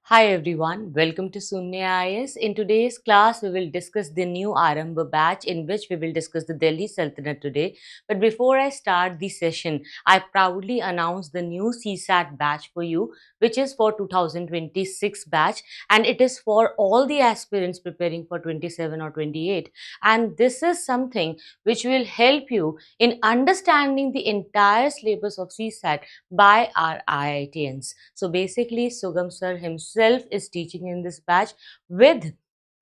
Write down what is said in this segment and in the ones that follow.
Hi everyone, welcome to Sunya IAS. In today's class, we will discuss the new Aarambh batch in which we will discuss the Delhi Sultanate today. But before I start the session, I proudly announce the new CSAT batch for you, which is for 2026 batch, and it is for all the aspirants preparing for 27 or 28. And this is something which will help you in understanding the entire syllabus of CSAT by our IITians. So basically, Sugam sir himself is teaching in this batch with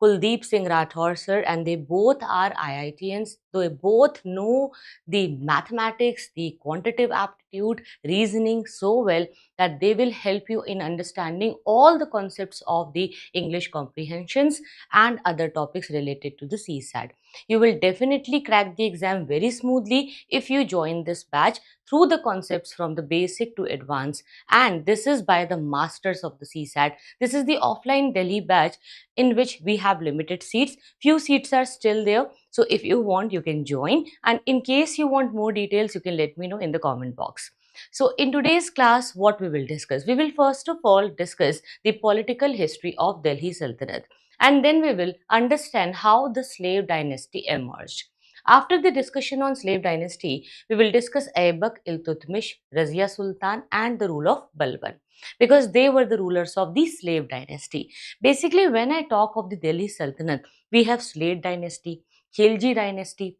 Kuldeep Singh Rathore sir, and they both are IITians. They both know the mathematics, the quantitative aptitude, reasoning so well that they will help you in understanding all the concepts of the English comprehensions and other topics related to the CSAT. You will definitely crack the exam very smoothly if you join this batch through the concepts from the basic to advanced, and this is by the masters of the CSAT. This is the offline Delhi batch in which we have limited seats. Few seats are still there, so if you want you can join, and in case you want more details you can let me know in the comment box. So in today's class, what we will discuss? We will first of all discuss the political history of Delhi Sultanate, and then we will understand how the slave dynasty emerged. After the discussion on slave dynasty, we will discuss Aibak, Iltutmish, Razia Sultan and the rule of Balban, because they were the rulers of the slave dynasty. Basically, when I talk of the Delhi Sultanate, we have Slave dynasty, Khilji dynasty,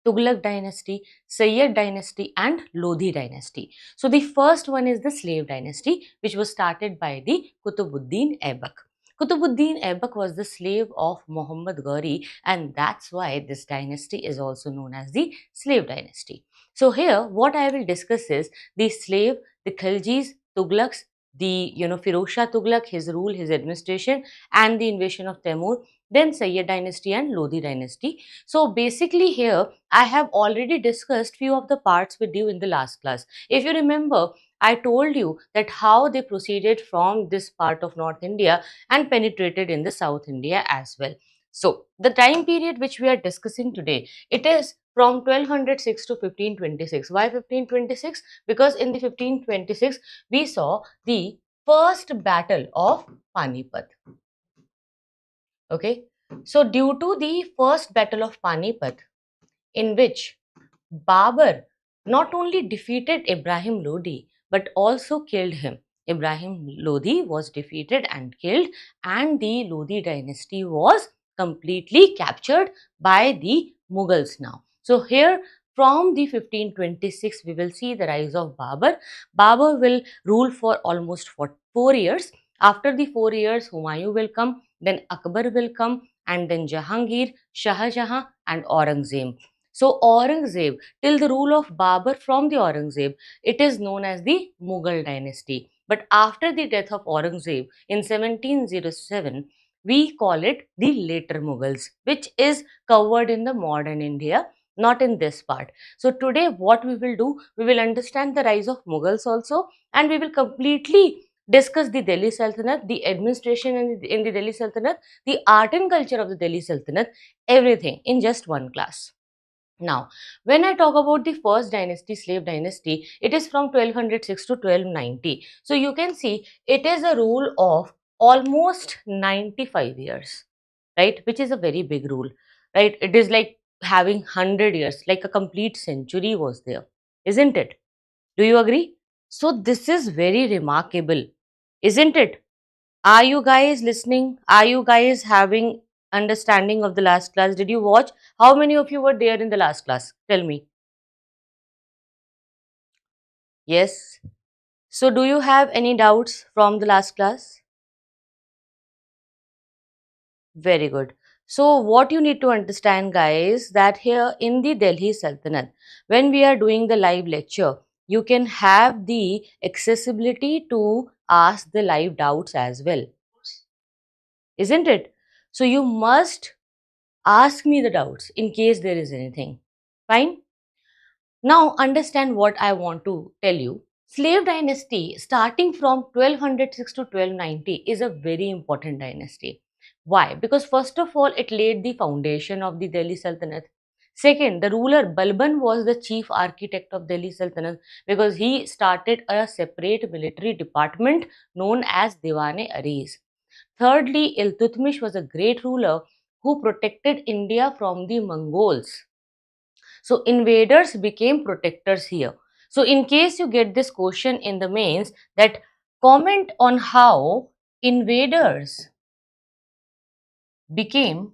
Tughlaq dynasty, Sayyid dynasty and Lodhi dynasty. So the first one is the slave dynasty, which was started by the Kutubuddin Aibak. Kutubuddin Aibak was the slave of Muhammad Ghori, and that's why this dynasty is also known as the slave dynasty. So here what I will discuss is the slave, the Khiljis, Tughlaqs, the Firoz Shah Tughlaq, his rule, his administration and the invasion of Timur, then Sayyid dynasty and Lodhi dynasty. So basically here I have already discussed few of the parts with you in the last class. If you remember, I told you that how they proceeded from this part of North India and penetrated in the South India as well. So the time period which we are discussing today, it is from 1206 to 1526. Why 1526? Because in the 1526 we saw the first battle of Panipat. Okay, so due to the first battle of Panipat, in which Babur not only defeated Ibrahim Lodi but also killed him. Ibrahim Lodi was defeated and killed, and the Lodi dynasty was completely captured by the Mughals now. So here from the 1526 we will see the rise of Babur. Babur will rule for almost 4 years. After the 4 years, Humayun will come, then Akbar will come, and then Jahangir, Shah Jahan and Aurangzeb. So Aurangzeb, till the rule of Babur from the Aurangzeb, it is known as the Mughal dynasty. But after the death of Aurangzeb in 1707, we call it the later Mughals, which is covered in the modern India, not in this part. So today what we will do, we will understand the rise of Mughals also, and we will completely discuss the Delhi Sultanate, the administration in the Delhi Sultanate, the art and culture of the Delhi Sultanate, everything in just one class. Now, when I talk about the first dynasty, slave dynasty, it is from 1206 to 1290. So you can see it is a rule of almost 95 years, right? Which is a very big rule, right? It is like having 100 years, like a complete century was there, isn't it? Do you agree? So this is very remarkable, isn't it? Are you guys listening? Are you guys having understanding of the last class? Did you watch? How many of you were there in the last class? Tell me. Yes. So do you have any doubts from the last class? Very good. So what you need to understand, guys, that here in the Delhi Sultanate, when we are doing the live lecture, you can have the accessibility to ask the live doubts as well, isn't it? So you must ask me the doubts in case there is anything. Fine. Now understand what I want to tell you. Slave dynasty starting from 1206 to 1290 is a very important dynasty. Why? Because first of all, it laid the foundation of the Delhi Sultanate. Second, the ruler Balban was the chief architect of Delhi Sultanate because he started a separate military department known as Diwan-e-Aris. Thirdly, Iltutmish was a great ruler who protected India from the Mongols. So invaders became protectors here. So in case you get this question in the mains, that comment on how invaders became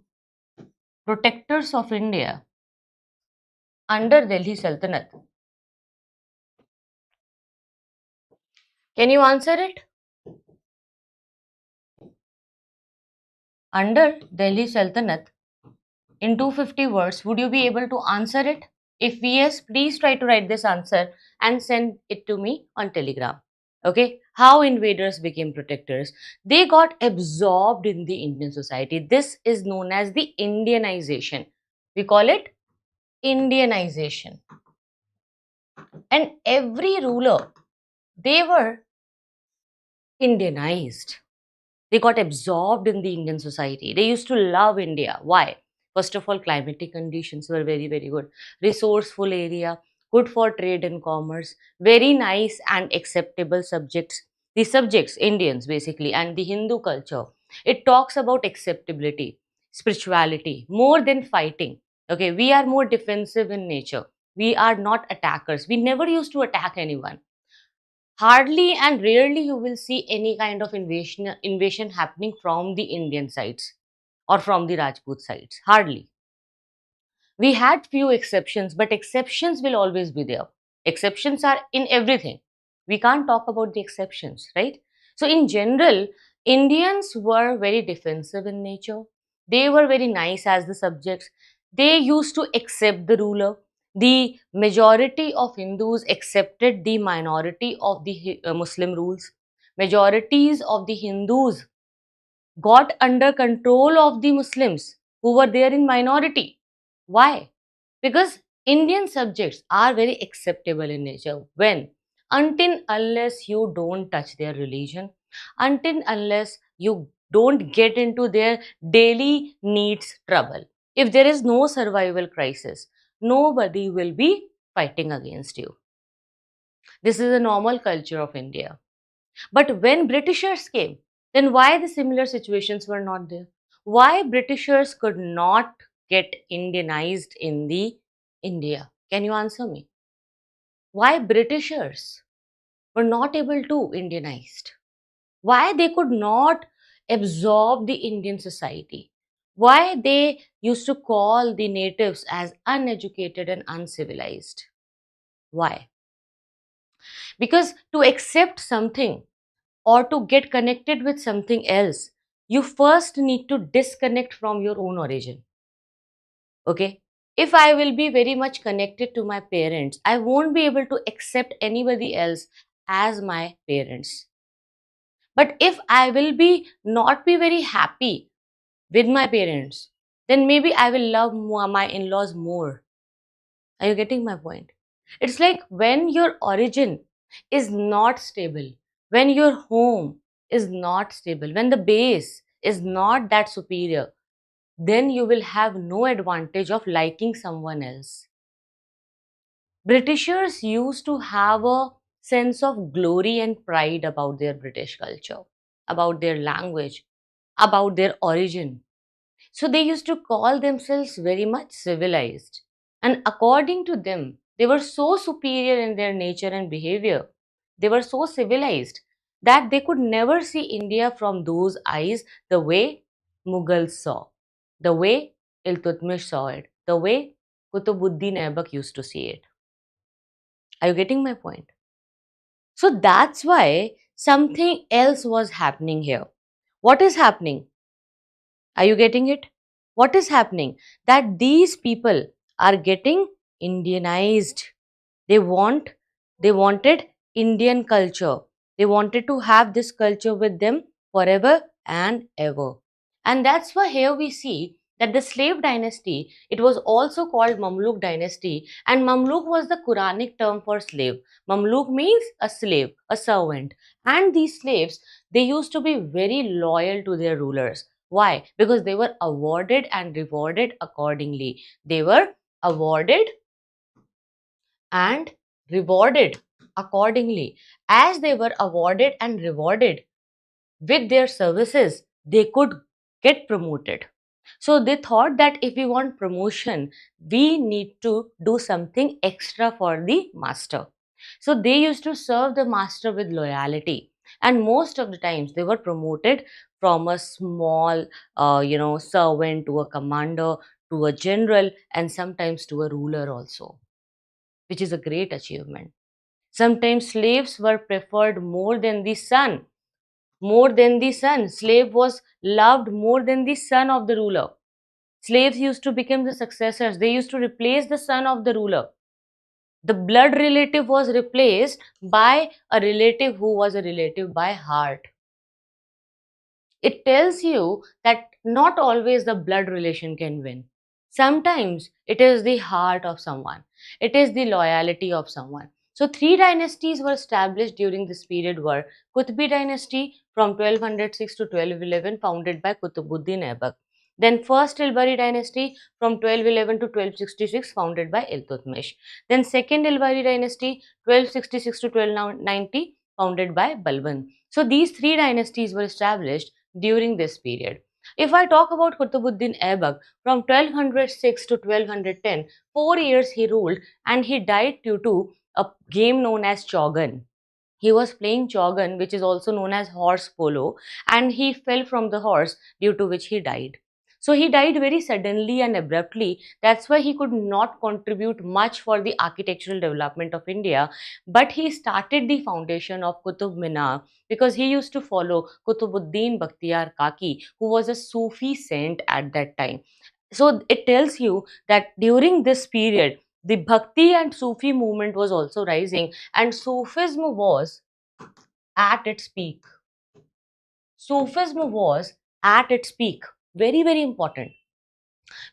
protectors of India under Delhi Sultanate. Can you answer it? Under Delhi Sultanate, in 250 words, would you be able to answer it? If yes, please try to write this answer and send it to me on Telegram. Okay, how invaders became protectors? They got absorbed in the Indian society. This is known as the Indianization. We call it Indianization. And every ruler, they were Indianized. They got absorbed in the Indian society. They used to love India. Why? First of all, climatic conditions were very, very good. Resourceful area, good for trade and commerce, very nice and acceptable subjects. The subjects, Indians basically, and the Hindu culture. It talks about acceptability, spirituality, more than fighting. Okay, we are more defensive in nature. We are not attackers. We never used to attack anyone. Hardly and rarely you will see any kind of invasion happening from the Indian sides or from the Rajput sides. Hardly. We had few exceptions, but exceptions will always be there. Exceptions are in everything. We can't talk about the exceptions, right? So in general, Indians were very defensive in nature. They were very nice as the subjects. They used to accept the ruler. The majority of Hindus accepted the minority of the Muslim rules. Majorities of the Hindus got under control of the Muslims who were there in minority. Why? Because Indian subjects are very acceptable in nature. When? Until unless you don't touch their religion, until unless you don't get into their daily needs trouble. If there is no survival crisis, nobody will be fighting against you. This is a normal culture of India. But when Britishers came, then why the similar situations were not there? Why Britishers could not get Indianized in the India? Can you answer me? Why Britishers were not able to Indianized? Why they could not absorb the Indian society? Why they used to call the natives as uneducated and uncivilized? Why? Because to accept something or to get connected with something else, you first need to disconnect from your own origin. Okay? If I will be very much connected to my parents, I won't be able to accept anybody else as my parents. But if I will be not be very happy with my parents, then maybe I will love my in-laws more. Are you getting my point? It's like when your origin is not stable, when your home is not stable, when the base is not that superior, then you will have no advantage of liking someone else. Britishers used to have a sense of glory and pride about their British culture, about their language, about their origin. So they used to call themselves very much civilized. And according to them, they were so superior in their nature and behavior. They were so civilized that they could never see India from those eyes the way Mughals saw, the way Iltutmish saw it, the way Kutubuddin Aibak used to see it. Are you getting my point? So that's why something else was happening here. What is happening? Are you getting it? What is happening? That these people are getting Indianized. They they wanted Indian culture. They wanted to have this culture with them forever and ever. And that's why here we see that the slave dynasty, it was also called Mamluk dynasty, and Mamluk was the Quranic term for slave. Mamluk means a slave, a servant. And these slaves, they used to be very loyal to their rulers. Why? Because they were awarded and rewarded accordingly. They were awarded and rewarded accordingly. As they were awarded and rewarded with their services, they could get promoted. So they thought that if we want promotion, we need to do something extra for the master. So they used to serve the master with loyalty. And most of the times they were promoted from a small, servant to a commander, to a general, and sometimes to a ruler also, which is a great achievement. Sometimes slaves were preferred more than the son. More than the son. Slave was loved more than the son of the ruler. Slaves used to become the successors. They used to replace the son of the ruler. The blood relative was replaced by a relative who was a relative by heart. It tells you that not always the blood relation can win. Sometimes it is the heart of someone, it is the loyalty of someone. So, three dynasties were established during this period were Qutbi dynasty from 1206 to 1211, founded by Qutbuddin Aibak. Then first Ilbari dynasty from 1211 to 1266, founded by Iltutmish. Then second Ilbari dynasty 1266 to 1290, founded by Balban. So these three dynasties were established during this period. If I talk about Qutbuddin Aibak, from 1206 to 1210, 4 years he ruled and he died due to a game known as Chogan. He was playing Chogan, which is also known as horse polo, and he fell from the horse, due to which he died. So he died very suddenly and abruptly. That's why he could not contribute much for the architectural development of India. But he started the foundation of Qutub Minar because he used to follow Qutubuddin Bakhtiyar Kaki, who was a Sufi saint at that time. So it tells you that during this period, the Bhakti and Sufi movement was also rising, and Sufism was at its peak. Sufism was at its peak. Very, very important,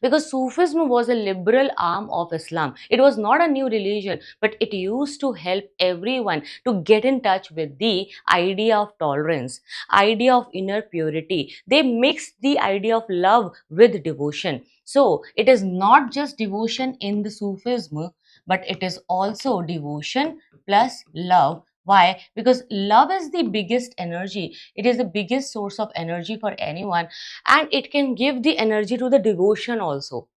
because Sufism was a liberal arm of Islam. It was not a new religion, but it used to help everyone to get in touch with the idea of tolerance, idea of inner purity. They mixed the idea of love with devotion. So it is not just devotion in the Sufism, but it is also devotion plus love. Why? Because love is the biggest energy. It is the biggest source of energy for anyone, and it can give the energy to the devotion also,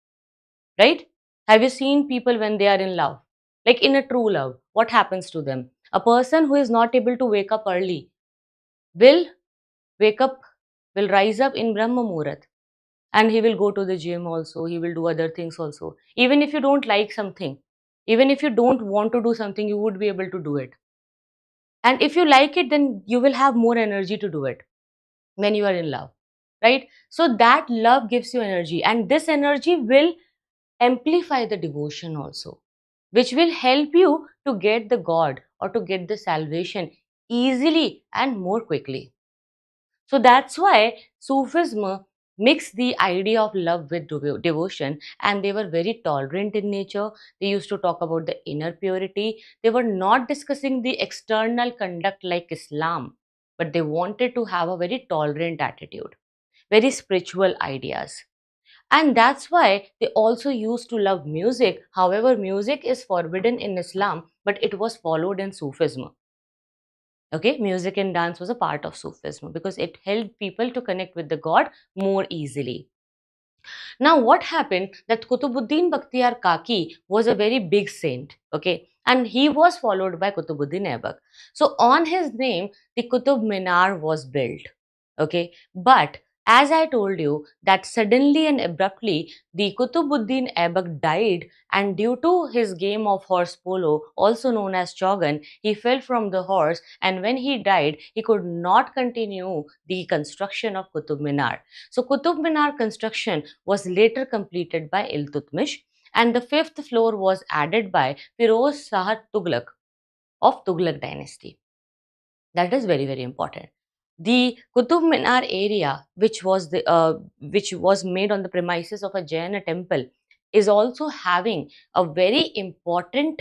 right? Have you seen people when they are in love, like in a true love, what happens to them? A person who is not able to wake up early will wake up, will rise up in Brahma Muhurat, and he will go to the gym also, he will do other things also. Even if you don't like something, even if you don't want to do something, you would be able to do it. And if you like it, then you will have more energy to do it when you are in love, right? So that love gives you energy, and this energy will amplify the devotion also, which will help you to get the God or to get the salvation easily and more quickly. So that's why Sufism mixed the idea of love with devotion, and they were very tolerant in nature. They used to talk about the inner purity. They were not discussing the external conduct like Islam, but they wanted to have a very tolerant attitude, very spiritual ideas. And that's why they also used to love music. However, music is forbidden in Islam, but it was followed in Sufism. Okay, music and dance was a part of Sufism because it helped people to connect with the God more easily. Now, what happened that Qutubuddin Bakhtiyar Kaki was a very big saint, okay, and he was followed by Qutubuddin Aibak. So, on his name, the Qutub Minar was built, okay, but as I told you that suddenly and abruptly the Qutubuddin Aibak died, and due to his game of horse polo, also known as Chogan, he fell from the horse, and when he died, he could not continue the construction of Qutub Minar. So Qutub Minar construction was later completed by Iltutmish, and the fifth floor was added by Firoz Shah Tughlaq of Tughlaq dynasty. That is very, very important. The Qutub Minar area, which was made on the premises of a Jaina temple, is also having a very important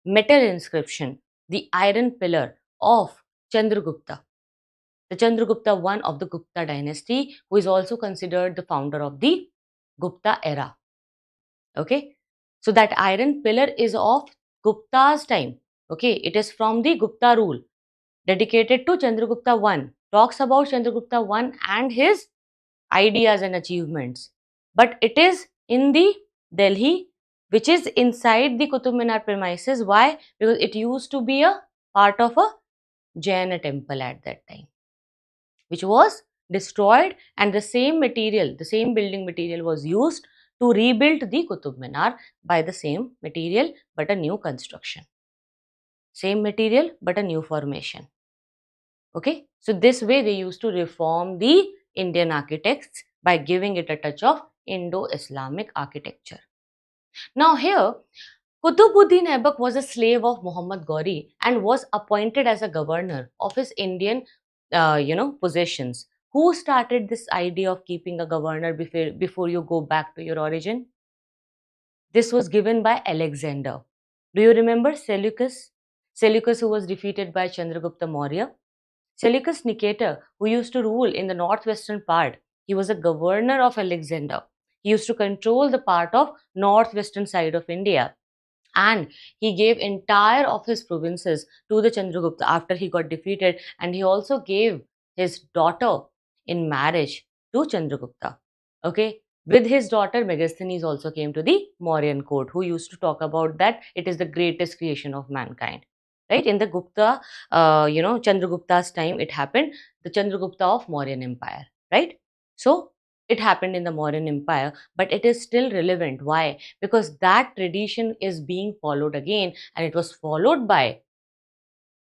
metal inscription, the iron pillar of Chandragupta, the Chandragupta one of the Gupta dynasty, who is also considered the founder of the Gupta era. Okay. So that iron pillar is of Gupta's time. Okay, it is from the Gupta rule, dedicated to Chandragupta I. Talks about Chandragupta I and his ideas and achievements. But it is in the Delhi, which is inside the Qutub Minar premises. Why? Because it used to be a part of a Jaina temple at that time, which was destroyed, and the same material, the same building material was used to rebuild the Qutub Minar by the same material but a new construction. Same material but a new formation. Okay, so this way they used to reform the Indian architects by giving it a touch of Indo-Islamic architecture. Now here, Qutbuddin Aibak was a slave of Muhammad Ghori and was appointed as a governor of his Indian, possessions. Who started this idea of keeping a governor before you go back to your origin? This was given by Alexander. Do you remember Seleucus? Seleucus, who was defeated by Chandragupta Maurya. Seleucus Nicator, who used to rule in the northwestern part, he was a governor of Alexander. He used to control the part of northwestern side of India, and he gave entire of his provinces to the Chandragupta after he got defeated, and he also gave his daughter in marriage to Chandragupta. Okay, with his daughter Megasthenes also came to the Mauryan court, who used to talk about that it is the greatest creation of mankind. Right, in the Gupta, Chandragupta's time it happened, the Chandragupta of Mauryan Empire. Right, so it happened in the Mauryan Empire, but it is still relevant. Why? Because that tradition is being followed again, and it was followed by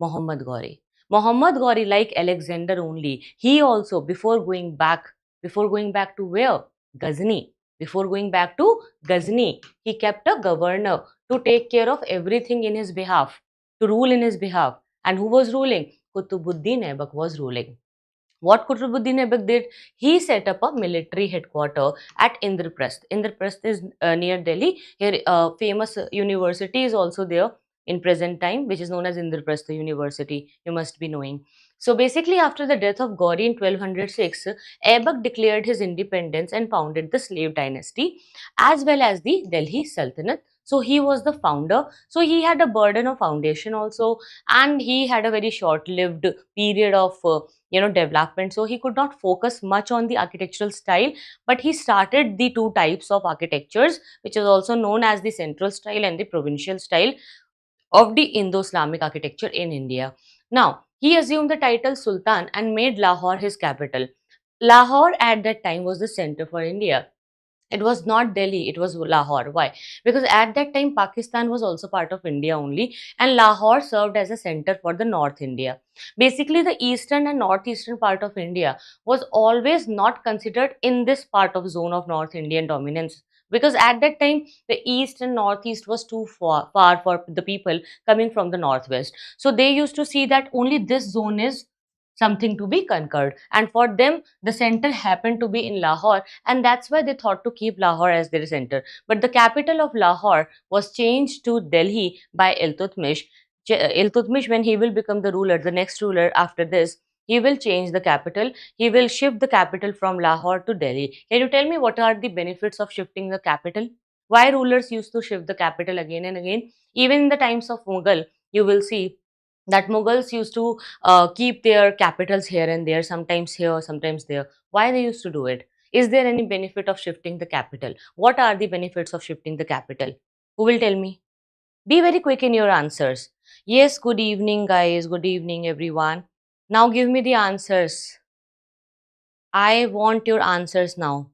Muhammad Ghori. Muhammad Ghori, like Alexander only, he also before going back to where? Ghazni. Before going back to Ghazni, he kept a governor to take care of everything in his behalf, to rule in his behalf. And who was ruling? Qutbuddin Aibak was ruling. What Qutbuddin Aibak did? He set up a military headquarter at Indraprasth. Indraprasth is near Delhi. Here, famous university is also there in present time, which is known as Indraprasth University. You must be knowing. So basically, after the death of Gauri in 1206, Aibak declared his independence and founded the slave dynasty as well as the Delhi Sultanate. So he was the founder. So he had a burden of foundation also, and he had a very short-lived period of development, so he could not focus much on the architectural style, but he started the two types of architectures, which is also known as the central style and the provincial style of the Indo-Islamic architecture in India. Now he assumed the title Sultan and made Lahore his capital. Lahore at that time was the center for India. It was not Delhi, it was Lahore. Why? Because at that time, Pakistan was also part of India only, and Lahore served as a center for the North India. Basically, the eastern and northeastern part of India was always not considered in this part of zone of North Indian dominance. Because at that time, the east and northeast was too far for the people coming from the northwest. So they used to see that only this zone is something to be conquered. And for them, the center happened to be in Lahore, and that's why they thought to keep Lahore as their center. But the capital of Lahore was changed to Delhi by Iltutmish. Iltutmish, when he will become the ruler, the next ruler after this, he will change the capital. He will shift the capital from Lahore to Delhi. Can you tell me what are the benefits of shifting the capital? Why rulers used to shift the capital again and again? Even in the times of Mughal, you will see that Mughals used to keep their capitals here and there, sometimes here, sometimes there. Why they used to do it? Is there any benefit of shifting the capital? What are the benefits of shifting the capital? Who will tell me? Be very quick in your answers. Yes, good evening, guys. Good evening, everyone. Now give me the answers. I want your answers now.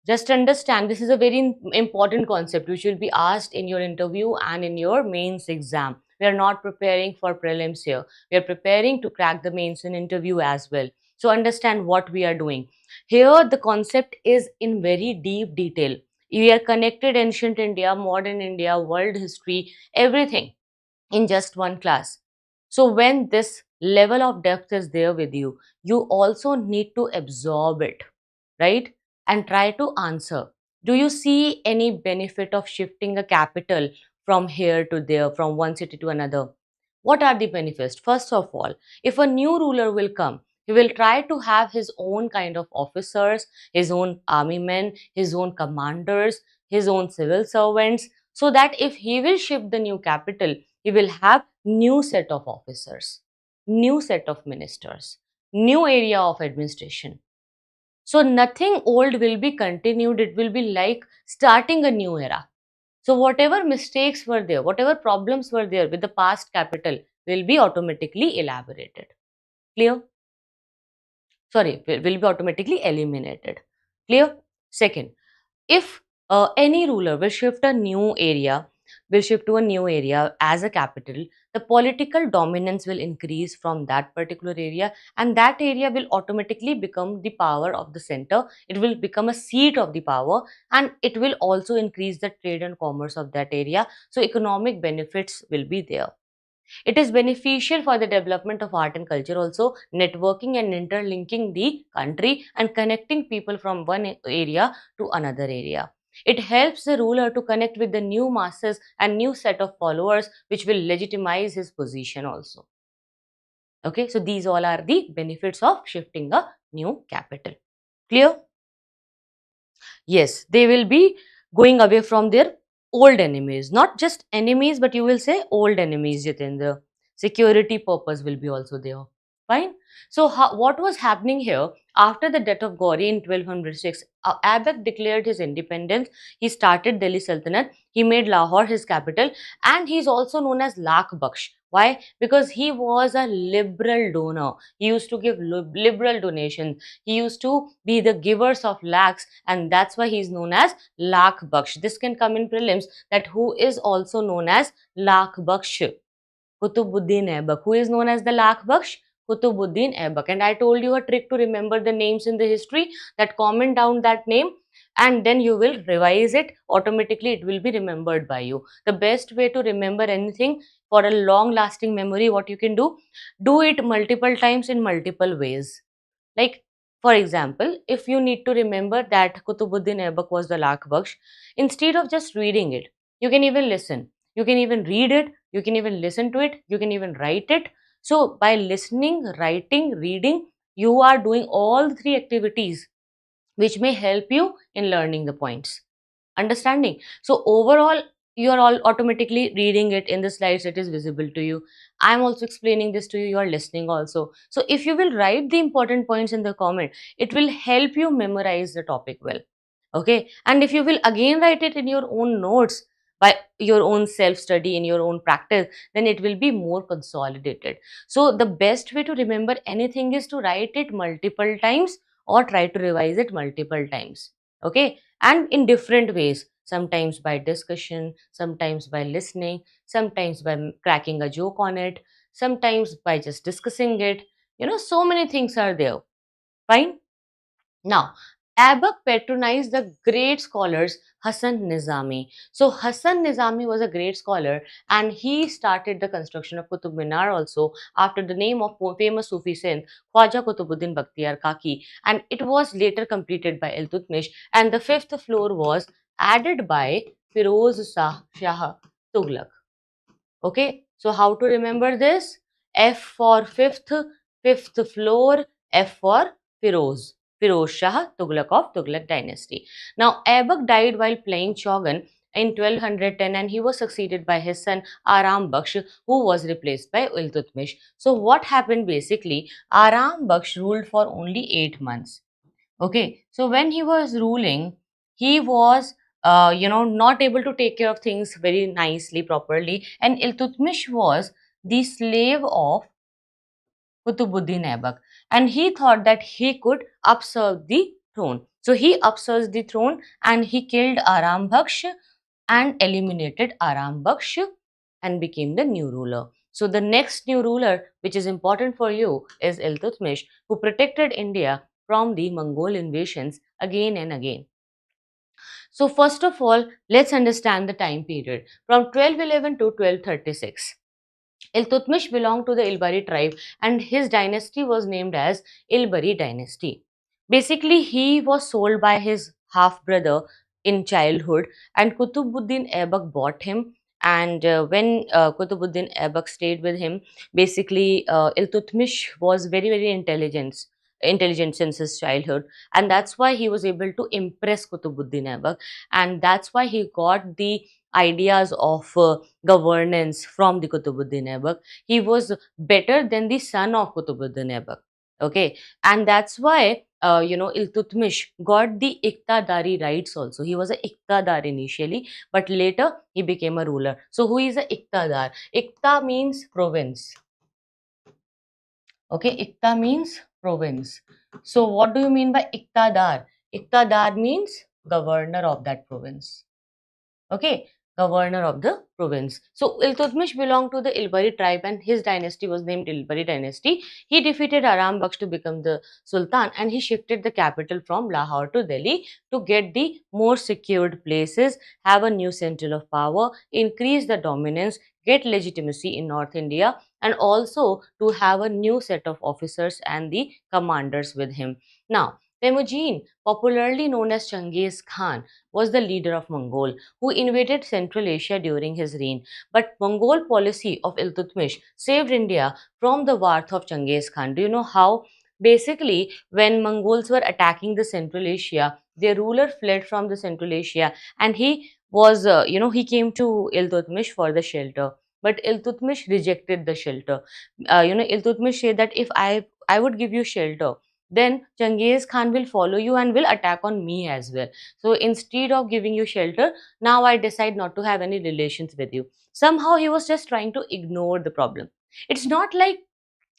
Just understand, this is a very important concept which will be asked in your interview and in your mains exam. We are not preparing for prelims here. We are preparing to crack the mains in interview as well. So understand what we are doing. Here the concept is in very deep detail. We are connected ancient India, modern India, world history, everything in just one class. So when this level of depth is there with you, you also need to absorb it, right? And try to answer. Do you see any benefit of shifting a capital from here to there, from one city to another? What are the benefits? First of all, if a new ruler will come, he will try to have his own kind of officers, his own army men, his own commanders, his own civil servants. so that if he will shift the new capital, he will have new set of officers, new set of ministers, new area of administration. So nothing old will be continued. It will be like starting a new era. So whatever mistakes were there, whatever problems were there with the past capital will be automatically elaborated. Clear? Sorry, will be automatically eliminated. Clear? Second, if any ruler will shift a new area, will shift to a new area as a capital, the political dominance will increase from that particular area, and that area will automatically become the power of the center. It will become a seat of the power, and it will also increase the trade and commerce of that area. So economic benefits will be there. It is beneficial for the development of art and culture also, networking and interlinking the country and connecting people from one area to another area. It helps the ruler to connect with the new masses and new set of followers, which will legitimize his position also. Okay, so these all are the benefits of shifting a new capital. Clear? Yes, they will be going away from their old enemies, not just enemies, but you will say old enemies, Jitendra. Security purpose will be also there. Fine. So, what was happening here after the death of Gauri in 1206? Aibak declared his independence. He started Delhi Sultanate. He made Lahore his capital, and he is also known as Lakh Baksh. Why? Because he was a liberal donor. He used to give liberal donations. He used to be the givers of lakhs, and that's why he is known as Lakh Baksh. This can come in prelims, that who is also known as Lakh Baksh. Kutubuddin Aibak. Who is known as the Lakh Baksh? Kutubuddin Aibak. And I told you a trick to remember the names in the history, that comment down that name and then you will revise it. Automatically it will be remembered by you. The best way to remember anything for a long lasting memory, what you can do it multiple times in multiple ways. Like, for example, if you need to remember that Kutubuddin Aibak was the Lakh Baksh, instead of just reading it, you can even listen. You can even read it, you can even listen to it, you can even write it. So, by listening, writing, reading, you are doing all the three activities which may help you in learning the points. Understanding? So, overall, you are all automatically reading it in the slides, it is visible to you. I am also explaining this to you, you are listening also. So if you will write the important points in the comment, it will help you memorize the topic well. Okay, and if you will again write it in your own notes by your own self study, in your own practice, then it will be more consolidated. So the best way to remember anything is to write it multiple times or try to revise it multiple times. Okay, and in different ways, sometimes by discussion, sometimes by listening, sometimes by cracking a joke on it, sometimes by just discussing it. So many things are there. Fine. Now, Aibak patronized the great scholars Hassan Nizami. So, Hassan Nizami was a great scholar and he started the construction of Qutub Minar also after the name of famous Sufi saint Khwaja Qutubuddin Bakhtiyar Kaki, and it was later completed by Iltutmish, and the fifth floor was added by Firoz Shah Tughlaq. Okay, so how to remember this? F for fifth floor, F for Firoz. Firoz Shah Tughlaq of Tughlaq dynasty. Now, Aibak died while playing Shogun in 1210 and he was succeeded by his son Aram Baksh, who was replaced by Iltutmish. So, what happened basically? Aram Baksh ruled for only 8 months. Okay, so when he was ruling, he was, not able to take care of things very nicely, properly, and Iltutmish was the slave of Kutubuddin Aibak, and he thought that he could usurp the throne. So he usurped the throne and he killed Aram Baksh and eliminated Aram Baksh and became the new ruler. So the next new ruler, which is important for you, is Iltutmish, who protected India from the Mongol invasions again and again. So first of all, let's understand the time period from 1211 to 1236. Iltutmish belonged to the Ilbari tribe and his dynasty was named as Ilbari dynasty. Basically, he was sold by his half brother in childhood and Kutubuddin Aibak bought him. And when Kutubuddin Aibak stayed with him, basically Iltutmish was very, very intelligent since his childhood, and that's why he was able to impress Kutubuddin Aibak, and that's why he got the ideas of governance from the Qutbuddin Aibak. He was better than the son of Qutbuddin Aibak. Okay, and that's why Iltutmish got the Iqtadari rights also. He was a Iqtadar initially, but later he became a ruler. So who is a Iqtadar? Iqta means province. Okay, Iqta means province. So what do you mean by Iqtadar? Iqtadar means governor of that province. Okay, governor of the province. So Iltutmish belonged to the Ilbari tribe and his dynasty was named Ilbari dynasty. He defeated Aarambh to become the Sultan and he shifted the capital from Lahore to Delhi to get the more secured places, have a new center of power, increase the dominance, get legitimacy in North India, and also to have a new set of officers and the commanders with him. Now, Temujin, popularly known as Genghis Khan, was the leader of Mongol who invaded Central Asia during his reign. But Mongol policy of Iltutmish saved India from the wrath of Genghis Khan. Do you know how? Basically, when Mongols were attacking the Central Asia, their ruler fled from the Central Asia and he came to Iltutmish for the shelter. But Iltutmish rejected the shelter. Iltutmish said that if I would give you shelter, then Genghis Khan will follow you and will attack on me as well. So instead of giving you shelter, now I decide not to have any relations with you. Somehow he was just trying to ignore the problem. It's not like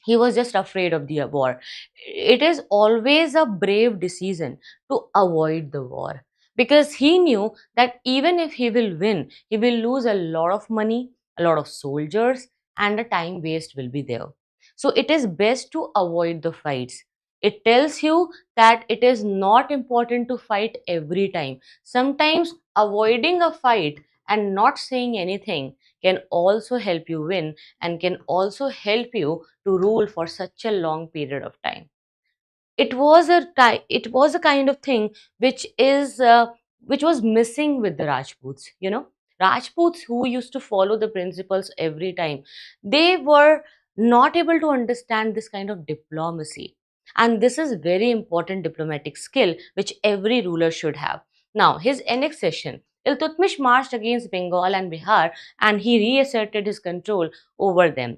he was just afraid of the war. It is always a brave decision to avoid the war because he knew that even if he will win, he will lose a lot of money, a lot of soldiers, and the time waste will be there. So it is best to avoid the fights. It tells you that it is not important to fight every time. Sometimes avoiding a fight and not saying anything can also help you win and can also help you to rule for such a long period of time. It was a kind of thing which was missing with the Rajputs. Rajputs who used to follow the principles every time, they were not able to understand this kind of diplomacy, and this is very important diplomatic skill which every ruler should have. Now, his annexation, Iltutmish marched against Bengal and Bihar and he reasserted his control over them.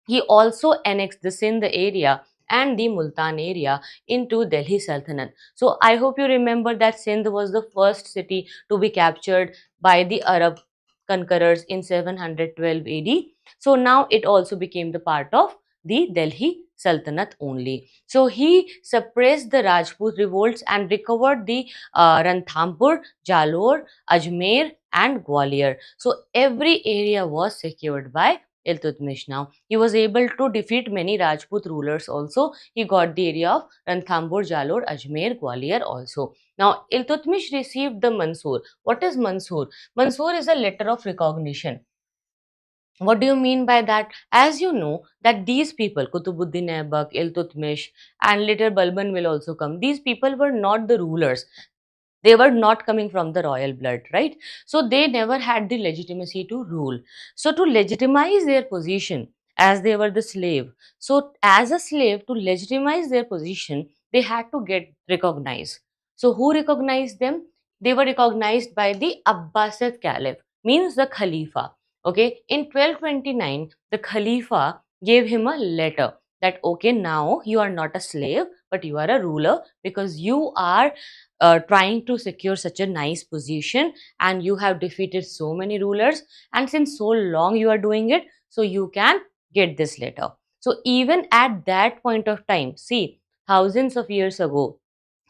He also annexed the Sindh area and the Multan area into Delhi Sultanate. So I hope you remember that Sindh was the first city to be captured by the Arab conquerors in 712 AD. So now it also became the part of the Delhi Sultanate only. So he suppressed the Rajput revolts and recovered the Ranthambore, Jalore, Ajmer and Gwalior. So every area was secured by Iltutmish. Now, he was able to defeat many Rajput rulers also. He got the area of Ranthambore, Jalore, Ajmer, Gwalior also. Now, Iltutmish received the Mansoor. What is Mansoor? Mansoor is a letter of recognition. What do you mean by that? As you know that these people, Qutbuddin Aibak, Iltutmish and later Balban will also come. These people were not the rulers. They were not coming from the royal blood, right? So they never had the legitimacy to rule. So to legitimize their position, as they were the slave, so as a slave, to legitimize their position, they had to get recognized. So who recognized them? They were recognized by the Abbasid Caliph, means the Khalifa. Okay, in 1229 the Khalifa gave him a letter that okay, now you are not a slave but you are a ruler, because you are trying to secure such a nice position and you have defeated so many rulers, and since so long you are doing it, so you can get this letter. So even at that point of time, see, thousands of years ago,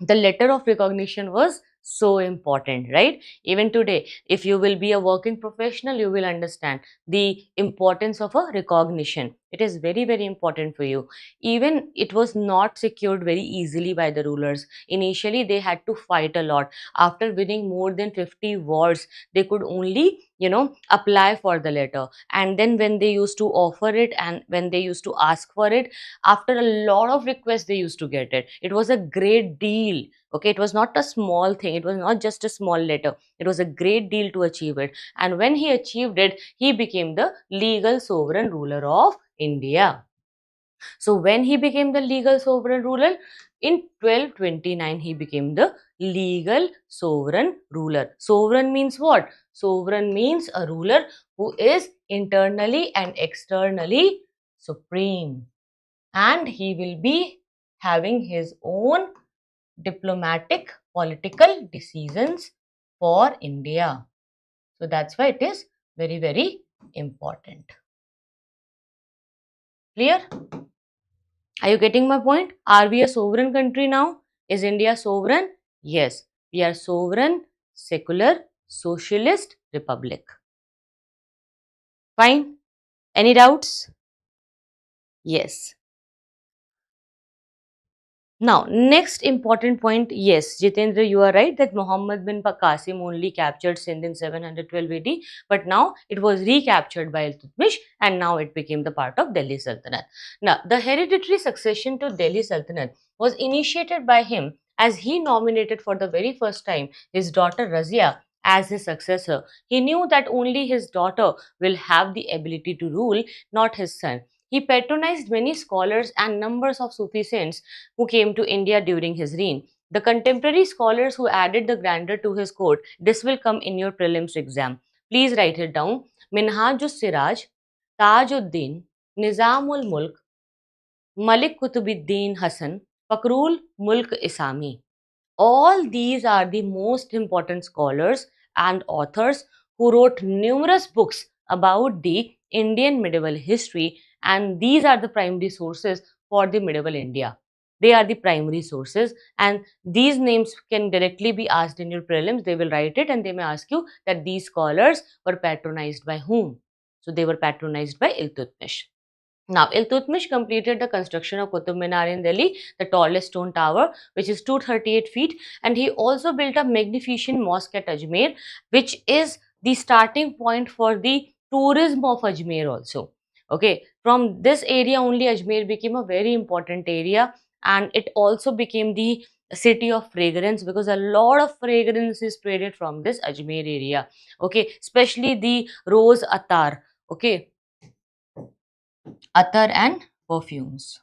the letter of recognition was so important, right? Even today, if you will be a working professional, you will understand the importance of a recognition. It is very, very important for you. Even it was not secured very easily by the rulers. Initially they had to fight a lot. After winning more than 50 wars, they could only apply for the letter, and then when they used to offer it and when they used to ask for it, after a lot of requests they used to get it. It was a great deal. Okay, it was not a small thing, it was not just a small letter, it was a great deal to achieve it. And when he achieved it, he became the legal sovereign ruler of India. So when he became the legal sovereign ruler, in 1229 he became the legal sovereign ruler. Sovereign means what? Sovereign means a ruler who is internally and externally supreme, and he will be having his own diplomatic political decisions for India. So that's why it is very, very important. Clear? Are you getting my point? Are we a sovereign country now? Is India sovereign? Yes, we are sovereign, secular, socialist republic. Fine. Any doubts? Yes. Now, next important point, yes, Jitendra, you are right that Muhammad bin Qasim only captured Sindh in 712 AD, but now it was recaptured by Iltutmish and now it became the part of Delhi Sultanate. Now, the hereditary succession to Delhi Sultanate was initiated by him as he nominated for the very first time his daughter Razia as his successor. He knew that only his daughter will have the ability to rule, not his son. He patronized many scholars and numbers of Sufi saints who came to India during his reign. The contemporary scholars who added the grandeur to his court, this will come in your prelims exam. Please write it down. Minhajus Siraj, Tajuddin, Nizamul Mulk, Malik Kutubuddin Hassan, Fakrul Mulk Isami. All these are the most important scholars and authors who wrote numerous books about the Indian medieval history, and these are the primary sources for the medieval India. They are the primary sources, and these names can directly be asked in your prelims. They will write it and they may ask you that these scholars were patronized by whom. So they were patronized by Iltutmish. Now, Iltutmish completed the construction of Qutub Minar in Delhi, the tallest stone tower, which is 238 feet, and he also built a magnificent mosque at Ajmer, which is the starting point for the tourism of Ajmer also. Okay, from this area only Ajmer became a very important area, and it also became the city of fragrance because a lot of fragrance is traded from this Ajmer area. Okay, especially the rose attar. Okay, attar and perfumes.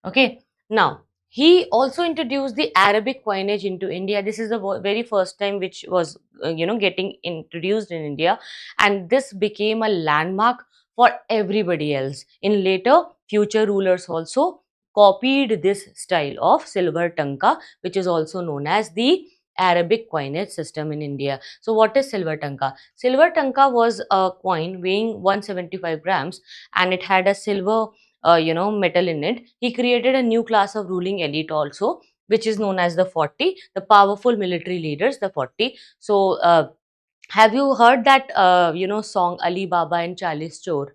Okay, now he also introduced the Arabic coinage into India. This is the very first time which was getting introduced in India, and this became a landmark for everybody else. In later future rulers also copied this style of silver tanka, which is also known as the Arabic coinage system in India. So what is silver tanka? Silver tanka was a coin weighing 175 grams, and it had a silver metal in it. He created a new class of ruling elite also, which is known as the 40, the powerful military leaders, the 40. So have you heard that song Ali Baba and Chalis Chor,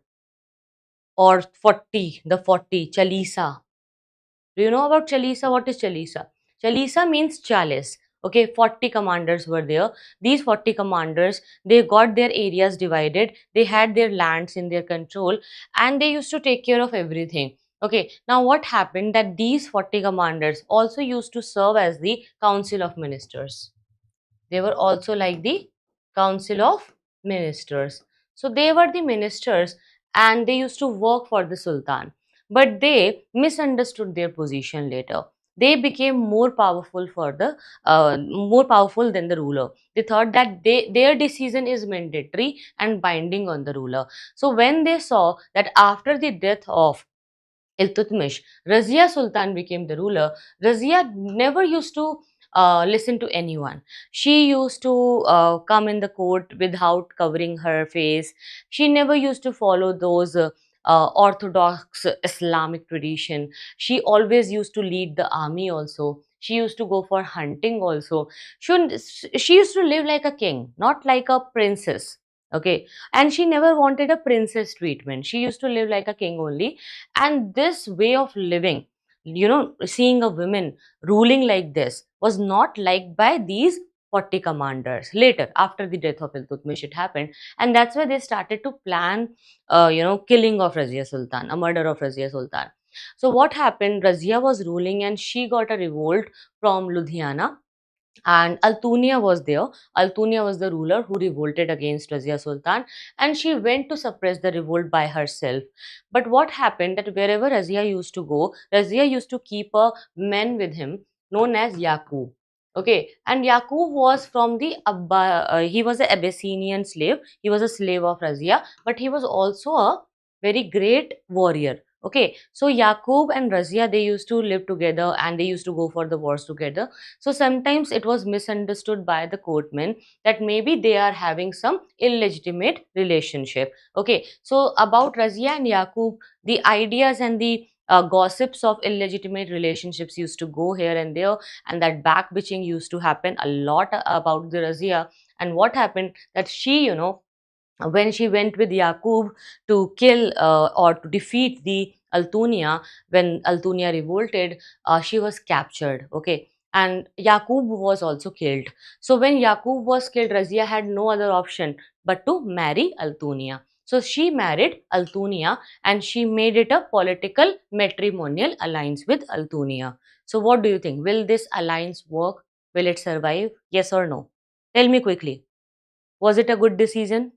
or 40, the 40 Chalisa? Do you know about Chalisa? What is Chalisa? Chalisa means chalice. Okay, 40 commanders were there. These 40 commanders, they got their areas divided. They had their lands in their control, and they used to take care of everything. Okay, now what happened that these 40 commanders also used to serve as the council of ministers. They were also like the council of ministers. So they were the ministers and they used to work for the sultan. But they misunderstood their position later. They became more powerful than the ruler. They thought that their decision is mandatory and binding on the ruler. So when they saw that after the death of Iltutmish, Razia Sultan became the ruler. Razia never used to listen to anyone. She used to come in the court without covering her face. She never used to follow those orthodox Islamic tradition. She always used to lead the army also. She used to go for hunting also. She used to live like a king, not like a princess. Okay, and she never wanted a princess treatment. She used to live like a king only, and this way of living, seeing a woman ruling like this was not liked by these 40 commanders. Later, after the death of Iltutmish, it happened, and that's why they started to plan, killing of Razia Sultan, a murder of Razia Sultan. So what happened? Razia was ruling, and she got a revolt from Ludhiana, and Altunia was there. Altunia was the ruler who revolted against Razia Sultan, and she went to suppress the revolt by herself. But what happened that wherever Razia used to go, Razia used to keep a man with him known as Yaqub. Okay, and Yaqub was from the he was an Abyssinian slave. He was a slave of Razia, but he was also a very great warrior. Okay, so Yaqub and Razia, they used to live together and they used to go for the wars together. So sometimes it was misunderstood by the courtmen that maybe they are having some illegitimate relationship. Okay, so about Razia and Yaqub, the ideas and the gossips of illegitimate relationships used to go here and there, and that backbitching used to happen a lot about the Razia. And what happened that she, when she went with Yaqub to kill or to defeat the Altunia, when Altunia revolted, she was captured. Okay, and Yaqub was also killed. So when Yaqub was killed, Razia had no other option but to marry Altunia. So she married Altunia and she made it a political matrimonial alliance with Altunia. So what do you think? Will this alliance work? Will it survive? Yes or no? Tell me quickly. Was it a good decision?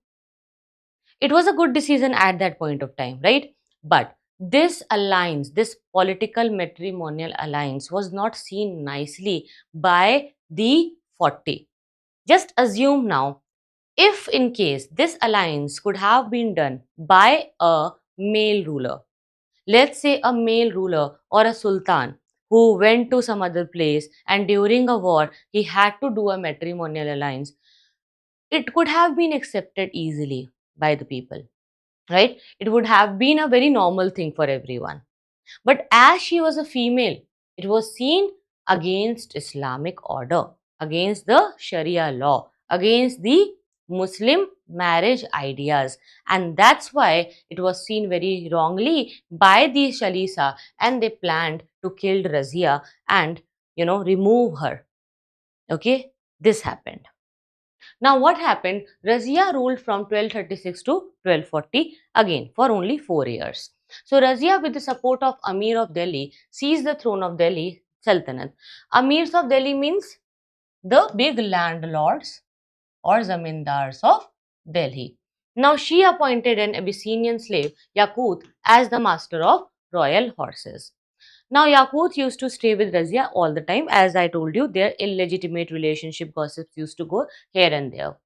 It was a good decision at that point of time, right? But this alliance, this political matrimonial alliance, was not seen nicely by the 40. Just assume now, if in case this alliance could have been done by a male ruler, let's say a male ruler or a sultan who went to some other place and during a war he had to do a matrimonial alliance, it could have been accepted easily by the people, right? It would have been a very normal thing for everyone. But as she was a female, it was seen against Islamic order, against the Sharia law, against the Muslim marriage ideas. And that's why it was seen very wrongly by the Shalisa, and they planned to kill Razia and, remove her. Okay, this happened. Now, what happened? Razia ruled from 1236 to 1240 again for only 4 years. So, Razia, with the support of Amir of Delhi, seized the throne of Delhi Sultanate. Amirs of Delhi means the big landlords or zamindars of Delhi. Now, she appointed an Abyssinian slave, Yakut, as the master of royal horses. Now, Yakut used to stay with Razia all the time. As I told you, their illegitimate relationship gossips used to go here and there.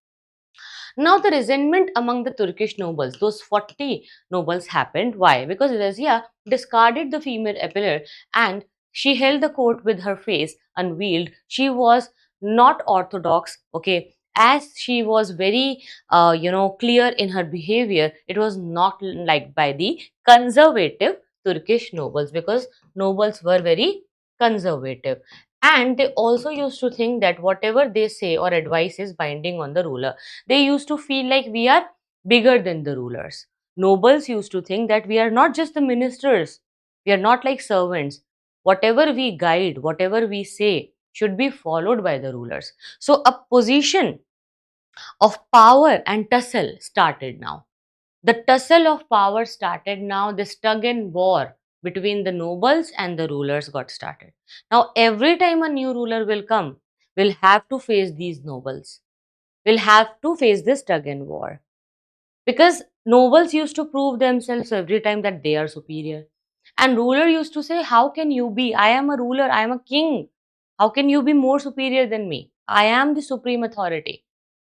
Now, the resentment among the Turkish nobles, those 40 nobles, happened. Why? Because Razia discarded the female appeal and she held the court with her face unveiled. She was not orthodox, okay? As she was very, clear in her behavior, it was not liked by the conservative Turkish nobles because nobles were very conservative. And they also used to think that whatever they say or advice is binding on the ruler. They used to feel like we are bigger than the rulers. Nobles used to think that we are not just the ministers, we are not like servants. Whatever we guide, whatever we say, should be followed by the rulers. So, a position of power and tussle started now. The tussle of power started now. This tug and war between the nobles and the rulers got started. Now, every time a new ruler will come, we'll have to face these nobles. We'll have to face this tug and war. Because nobles used to prove themselves every time that they are superior. And ruler used to say, how can you be? I am a ruler, I am a king. How can you be more superior than me? I am the supreme authority.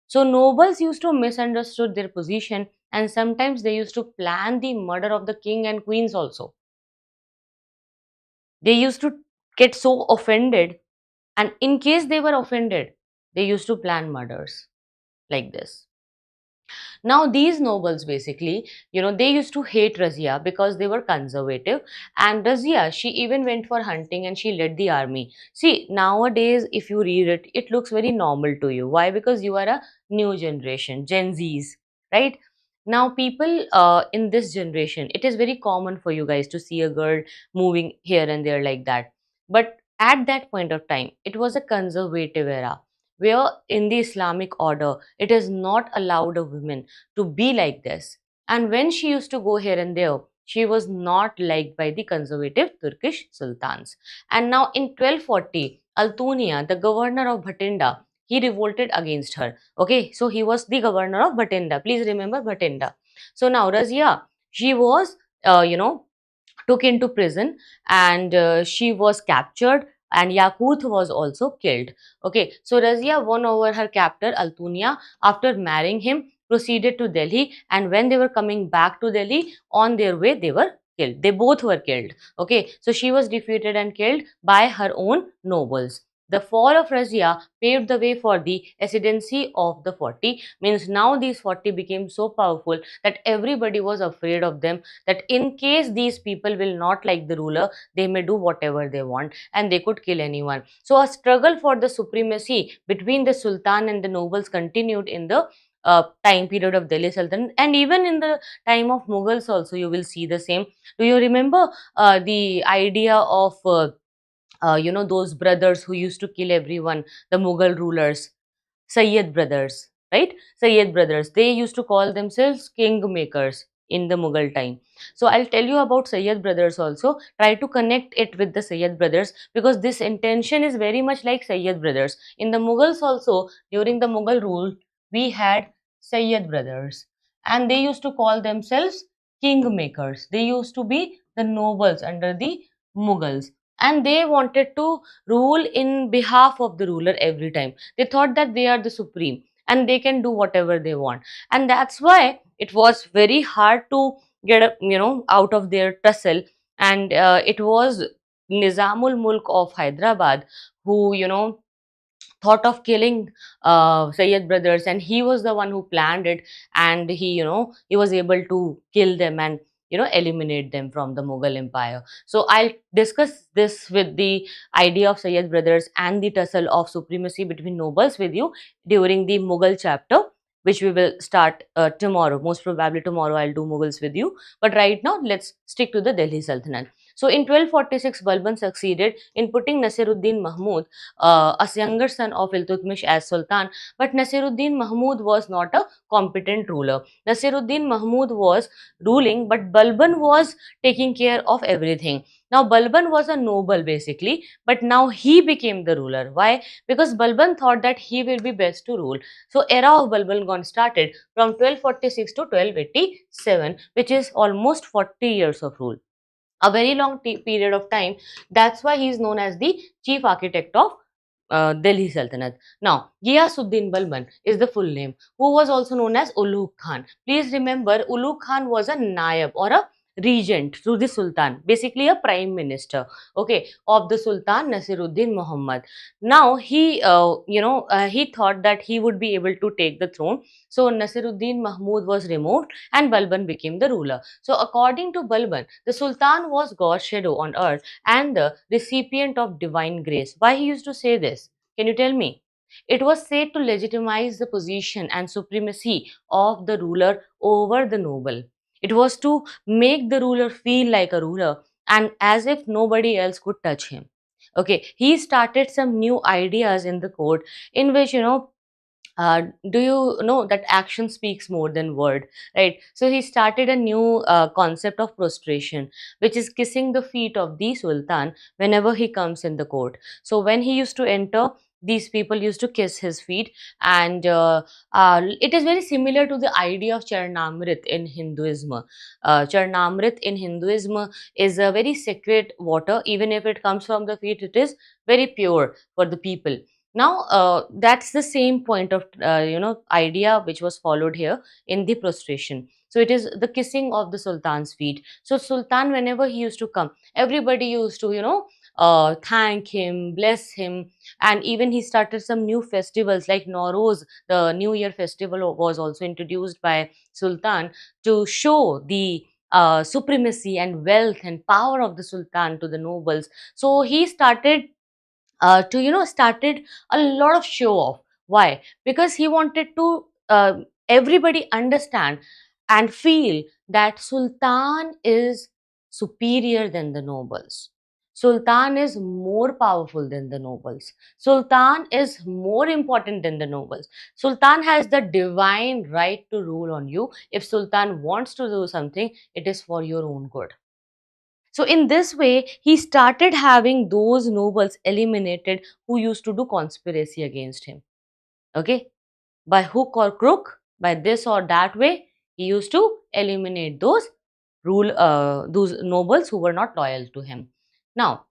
So nobles used to misunderstood their position and sometimes they used to plan the murder of the king and queens also. They used to get so offended, and in case they were offended, they used to plan murders like this. Now, these nobles basically, they used to hate Razia because they were conservative. And Razia, she even went for hunting and she led the army. See, nowadays, if you read it, it looks very normal to you. Why? Because you are a new generation, Gen Zs, right? Now, people in this generation, it is very common for you guys to see a girl moving here and there like that. But at that point of time, it was a conservative era where in the Islamic order, it is not allowed a woman to be like this. And when she used to go here and there, she was not liked by the conservative Turkish sultans. And now in 1240, Altunia, the governor of Bhatinda, he revolted against her. Okay, so he was the governor of Bhatinda. Please remember Bhatinda. So now Razia, she was, took into prison, and she was captured, and Yakut was also killed. Okay, so Razia won over her captor Altunia after marrying him, proceeded to Delhi, and when they were coming back to Delhi, on their way they were killed. They both were killed. Okay, so she was defeated and killed by her own nobles. The fall of Razia paved the way for the ascendancy of the 40, means now these 40 became so powerful that everybody was afraid of them, that in case these people will not like the ruler, they may do whatever they want and they could kill anyone. So a struggle for the supremacy between the Sultan and the nobles continued in the time period of Delhi Sultanate, and even in the time of Mughals also you will see the same. Do you remember the idea of those brothers who used to kill everyone, the Mughal rulers, Sayyid brothers, right? Sayyid brothers, they used to call themselves kingmakers in the Mughal time. So I'll tell you about Sayyid brothers also. Try to connect it with the Sayyid brothers, because this intention is very much like Sayyid brothers. In the Mughals also, during the Mughal rule, we had Sayyid brothers, and they used to call themselves kingmakers. They used to be the nobles under the Mughals, and they wanted to rule in behalf of the ruler every time. They thought that they are the supreme and they can do whatever they want. And that's why it was very hard to get out of their tussle. And it was Nizamul Mulk of Hyderabad who, thought of killing Sayyid brothers, and he was the one who planned it, and he was able to kill them and eliminate them from the Mughal Empire. So I'll discuss this with the idea of Sayyid brothers and the tussle of supremacy between nobles with you during the Mughal chapter, which we will start tomorrow. Most probably tomorrow I'll do Mughals with you, but right now let's stick to the Delhi Sultanate. So in 1246, Balban succeeded in putting Nasiruddin Mahmud, a younger son of Iltutmish, as Sultan, but Nasiruddin Mahmud was not a competent ruler. Nasiruddin Mahmud was ruling, but Balban was taking care of everything. Now, Balban was a noble basically, but now he became the ruler. Why? Because Balban thought that he will be best to rule. So, era of Balban gone started from 1246 to 1287, which is almost 40 years of rule, a very long period of time. That's why he is known as the chief architect of Delhi Sultanate. Now, Ghiyasuddin Balban is the full name, who was also known as Ulugh Khan. Please remember, Ulugh Khan was a Naib or a regent to the Sultan, basically a prime minister, okay, of the Sultan Nasiruddin Muhammad. Now, he thought that he would be able to take the throne. So, Nasiruddin Mahmud was removed and Balban became the ruler. So, according to Balban, the Sultan was God's shadow on earth and the recipient of divine grace. Why he used to say this? Can you tell me? It was said to legitimize the position and supremacy of the ruler over the noble. It was to make the ruler feel like a ruler and as if nobody else could touch him. Okay, he started some new ideas in the court in which, do you know that action speaks more than word, right? So he started a new concept of prostration, which is kissing the feet of the Sultan whenever he comes in the court. So when he used to enter, these people used to kiss his feet, and it is very similar to the idea of Charnamrit in Hinduism. Charnamrit in Hinduism is a very sacred water. Even if it comes from the feet, it is very pure for the people. Now, that's the same point of idea which was followed here in the prostration. So it is the kissing of the Sultan's feet. So Sultan, whenever he used to come, everybody used to thank him, bless him, and even he started some new festivals like Nowruz. The New Year festival was also introduced by Sultan to show the supremacy and wealth and power of the Sultan to the nobles. So he started a lot of show off. Why? Because he wanted to everybody understand and feel that Sultan is superior than the nobles. Sultan is more powerful than the nobles. Sultan is more important than the nobles. Sultan has the divine right to rule on you. If Sultan wants to do something, it is for your own good. So in this way, he started having those nobles eliminated who used to do conspiracy against him. Okay, by hook or crook, by this or that way, he used to eliminate those nobles who were not loyal to him. Now,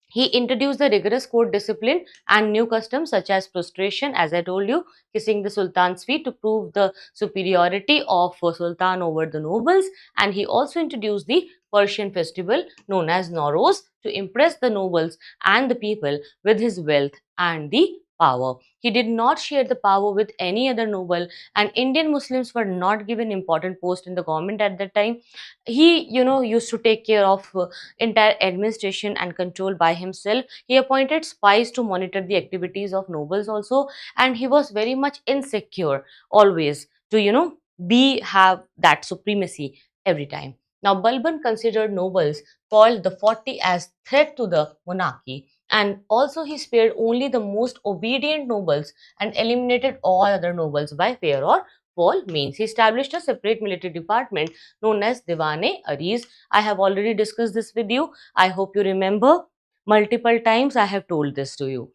he introduced the rigorous court discipline and new customs such as prostration, as I told you, kissing the sultan's feet to prove the superiority of sultan over the nobles. And he also introduced the Persian festival known as Nowruz to impress the nobles and the people with his wealth and the power. He did not share the power with any other noble, and Indian Muslims were not given important post in the government at that time. He, used to take care of entire administration and control by himself. He appointed spies to monitor the activities of nobles also, and he was very much insecure always to, be have that supremacy every time. Now, Balban considered nobles called the 40 as threat to the monarchy, and also he spared only the most obedient nobles and eliminated all other nobles by fear or fall means. He established a separate military department known as Diwane-Aris. I have already discussed this with you. I hope you remember. Multiple times I have told this to you.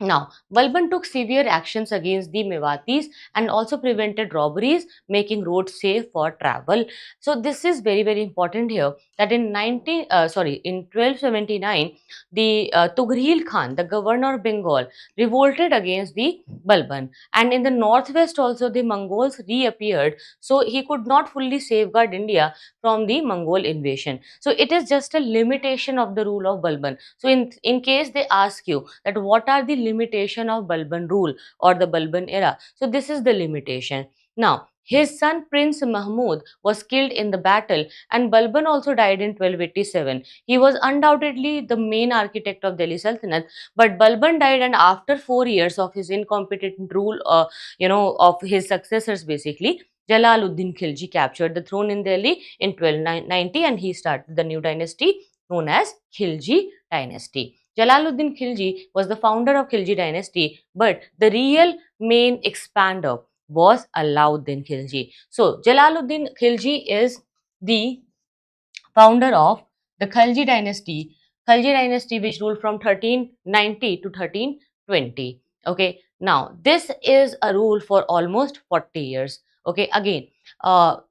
Now, Balban took severe actions against the Mewatis and also prevented robberies, making roads safe for travel. So this is very, very important here that in 1279, the Tughril Khan, the governor of Bengal, revolted against the Balban, and in the northwest also the Mongols reappeared. So he could not fully safeguard India from the Mongol invasion. So it is just a limitation of the rule of Balban. So in case they ask you that what are the limitation of Balban rule or the Balban era, so this is the limitation. Now, his son Prince Mahmud was killed in the battle, and Balban also died in 1287. He was undoubtedly the main architect of Delhi Sultanate, but Balban died, and after 4 years of his incompetent rule, of his successors basically, Jalaluddin Khilji captured the throne in Delhi in 1290, and he started the new dynasty known as Khilji dynasty. Jalaluddin Khilji was the founder of Khilji dynasty, but the real main expander was Alauddin Khilji. So, Jalaluddin Khilji is the founder of the Khalji dynasty which ruled from 1390 to 1320. Okay, now this is a rule for almost 40 years. Okay, again,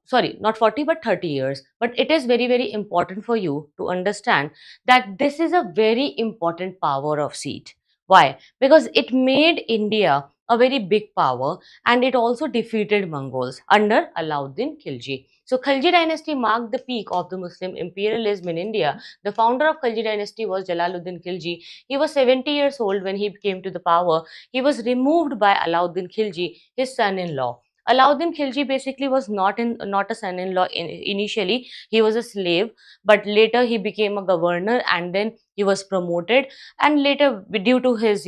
sorry, not 40 but 30 years. But it is very, very important for you to understand that this is a very important power of seat. Why? Because it made India a very big power, and it also defeated Mongols under Alauddin Khilji. So Khalji dynasty marked the peak of the Muslim imperialism in India. The founder of Khalji dynasty was Jalaluddin Khilji. He was 70 years old when he came to the power. He was removed by Alauddin Khilji, his son-in-law. Alauddin Khilji basically was not a son-in-law initially. He was a slave, but later he became a governor, and then he was promoted, and later due to his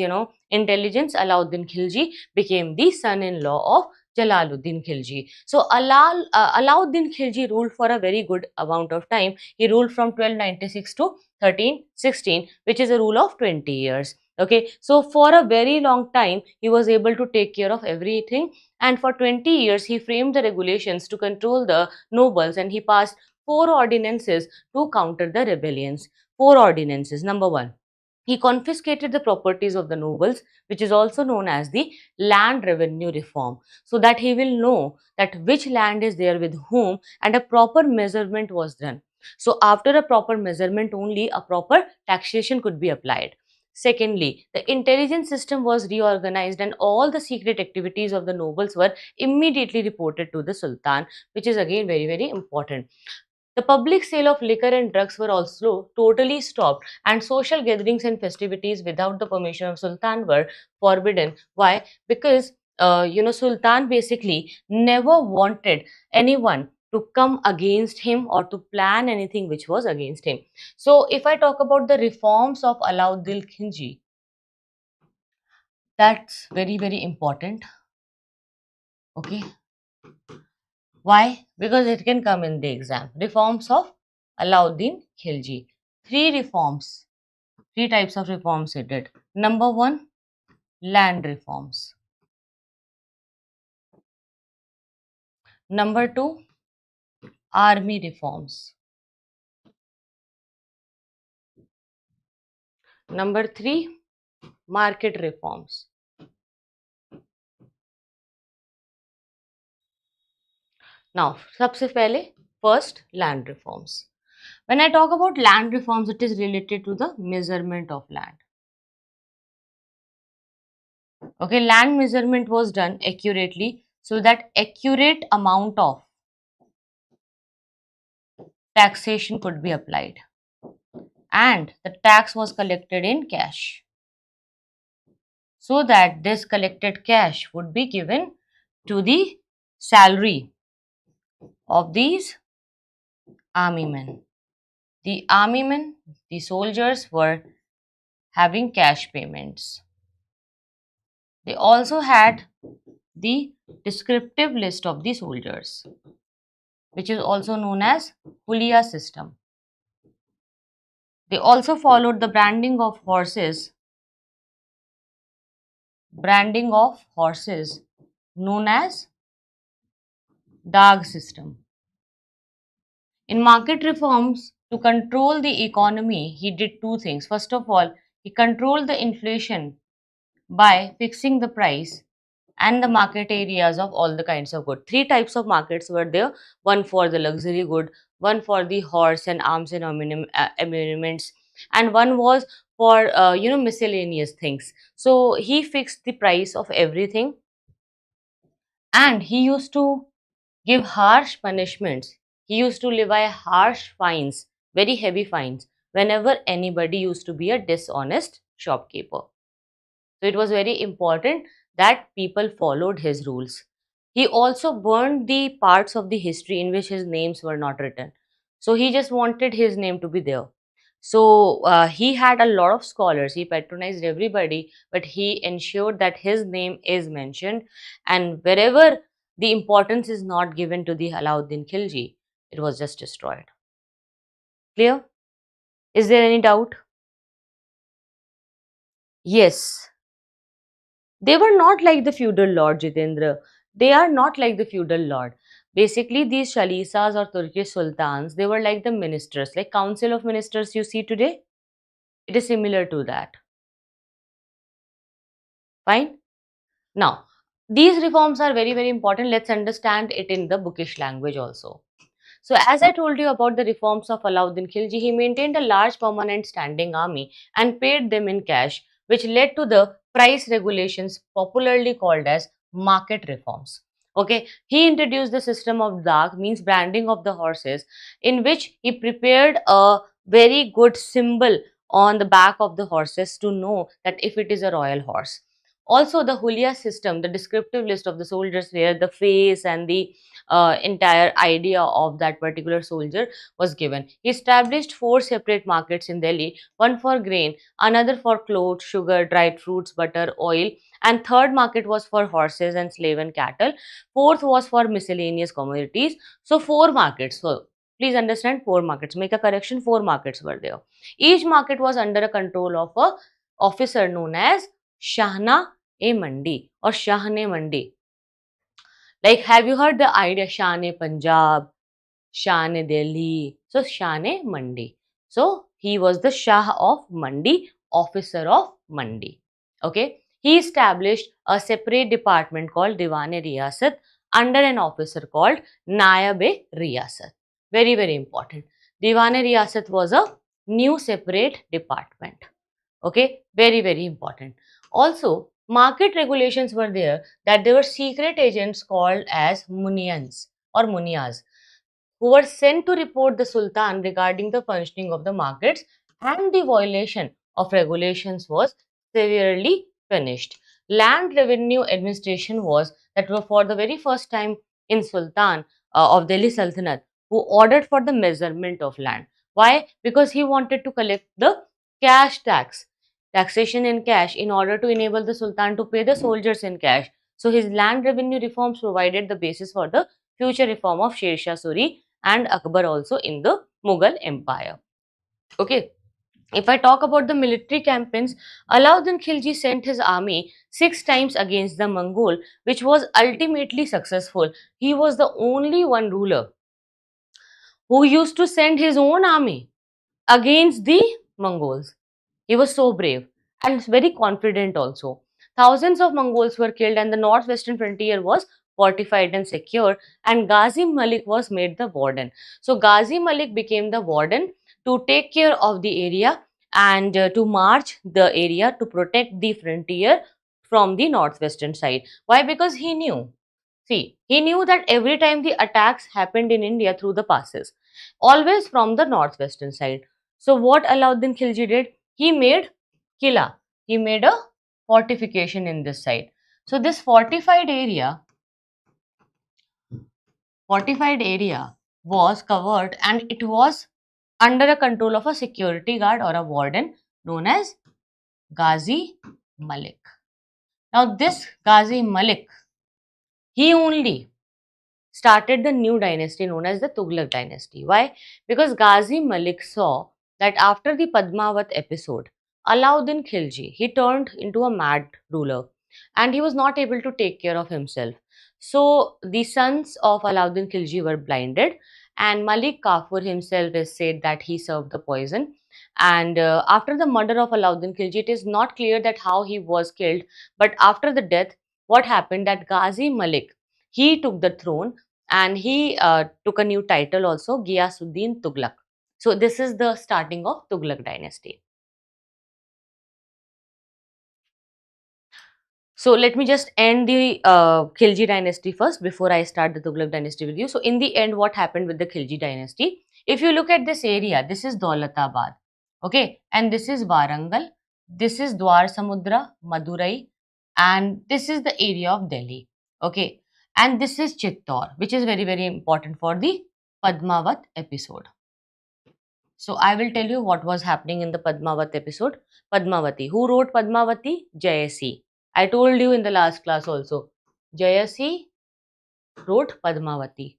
intelligence, Alauddin Khilji became the son-in-law of Jalaluddin Khilji. So Alauddin Khilji ruled for a very good amount of time. He ruled from 1296 to 1316, which is a rule of 20 years. Okay, so for a very long time, he was able to take care of everything, and for 20 years, he framed the regulations to control the nobles, and he passed four ordinances to counter the rebellions. Four ordinances. Number one, he confiscated the properties of the nobles, which is also known as the land revenue reform, so that he will know that which land is there with whom, and a proper measurement was done. So after a proper measurement only a proper taxation could be applied. Secondly, the intelligence system was reorganized, and all the secret activities of the nobles were immediately reported to the Sultan, which is again very, very important. The public sale of liquor and drugs were also totally stopped, and social gatherings and festivities without the permission of Sultan were forbidden. Why? Because Sultan basically never wanted anyone to come against him or to plan anything which was against him. So, if I talk about the reforms of Alauddin Khilji, that's very, very important. Okay. Why? Because it can come in the exam. Reforms of Alauddin Khilji. Three reforms Three types of reforms he did. Number one, land reforms. Number two, army reforms. Number three, market reforms. Now, सबसे पहले first land reforms. When I talk about land reforms, it is related to the measurement of land. Okay, land measurement was done accurately so that accurate amount of taxation could be applied, and the tax was collected in cash so that this collected cash would be given to the salary of these army men. The army men, the soldiers were having cash payments. They also had the descriptive list of the soldiers, which is also known as Hulia system. They also followed the branding of horses known as Dag system. In market reforms, to control the economy, he did two things. First of all, he controlled the inflation by fixing the price and the market areas of all the kinds of good. Three types of markets were there: one for the luxury good, one for the horse and arms and ornaments, and one was for miscellaneous things. So he fixed the price of everything, and he used to give harsh punishments. He used to levy harsh fines, very heavy fines, whenever anybody used to be a dishonest shopkeeper. So it was very important that people followed his rules. He also burned the parts of the history in which his names were not written. So he just wanted his name to be there. So he had a lot of scholars. He patronized everybody, but he ensured that his name is mentioned. And wherever the importance is not given to the Alauddin Khilji, it was just destroyed. Clear? Is there any doubt? Yes. They were not like the feudal lord, Jitendra. They are not like the feudal lord. Basically, these Shalisas or Turkish sultans, they were like the ministers, like council of ministers you see today. It is similar to that. Fine. Now, these reforms are very, very important. Let's understand it in the bookish language also. So, as I told you about the reforms of Alauddin Khilji, he maintained a large permanent standing army and paid them in cash, which led to the price regulations popularly called as market reforms. Okay, he introduced the system of dag, means branding of the horses, in which he prepared a very good symbol on the back of the horses to know that if it is a royal horse. Also, the Hulia system, the descriptive list of the soldiers, where the face and the entire idea of that particular soldier was given. He established four separate markets in Delhi, one for grain, another for clothes, sugar, dried fruits, butter, oil, and third market was for horses and slave and cattle. Fourth was for miscellaneous commodities. So four markets. So please understand, four markets. Make a correction, four markets were there. Each market was under a control of a officer known as Shahna A Mandi or Shahne Mandi. Like, have you heard the idea Shane Punjab, Shane Delhi? So, Shane Mandi. So, he was the Shah of Mandi, officer of Mandi. Okay. He established a separate department called Diwan-e Riyasat under an officer called Nayab-e Riyasat. Very, very important. Diwan-e Riyasat was a new separate department. Okay. Very, very important. Also, market regulations were there, that there were secret agents called as Munians or Munias, who were sent to report the Sultan regarding the functioning of the markets, and the violation of regulations was severely punished. Land revenue administration was that were for the very first time in Sultan of Delhi Sultanate, who ordered for the measurement of land. Why? Because he wanted to collect the cash taxation in cash, in order to enable the Sultan to pay the soldiers in cash. So his land revenue reforms provided the basis for the future reform of Sher Shah Suri and Akbar also in the Mughal Empire. Okay. If I talk about the military campaigns, Alauddin Khilji sent his army 6 times against the Mongol, which was ultimately successful. He was the only one ruler who used to send his own army against the Mongols. He was so brave and very confident also. Thousands of Mongols were killed, and the northwestern frontier was fortified and secure, and Ghazi Malik was made the warden. So Ghazi Malik became the warden to take care of the area and to march the area to protect the frontier from the northwestern side. Why? Because he knew. See, he knew that every time the attacks happened in India through the passes, always from the northwestern side. So what Alauddin Khilji did? He made Killa. He made a fortification in this side. So this fortified area was covered, and it was under a control of a security guard or a warden known as Ghazi Malik. Now this Ghazi Malik, he only started the new dynasty known as the Tughlaq dynasty. Why? Because Ghazi Malik saw that after the Padmavat episode, Alauddin Khilji, he turned into a mad ruler and he was not able to take care of himself. So the sons of Alauddin Khilji were blinded, and Malik Kafur himself is said that he served the poison. And after the murder of Alauddin Khilji, it is not clear that how he was killed, but after the death, what happened that Ghazi Malik, he took the throne, and he took a new title also, Ghiyasuddin Tughlaq. So this is the starting of Tughlaq dynasty. So let me just end the Khilji dynasty first before I start the Tughlaq dynasty with you. So in the end, what happened with the Khilji dynasty? If you look at this area, this is Daulatabad, okay, and this is Warangal, this is Dwar Samudra, Madurai, and this is the area of Delhi, okay, and this is Chittor, which is very, very important for the Padmavat episode. So I will tell you what was happening in the Padmavat episode. Padmavati. Who wrote Padmavati? Jayasi. I told you in the last class also. Jayasi wrote Padmavati.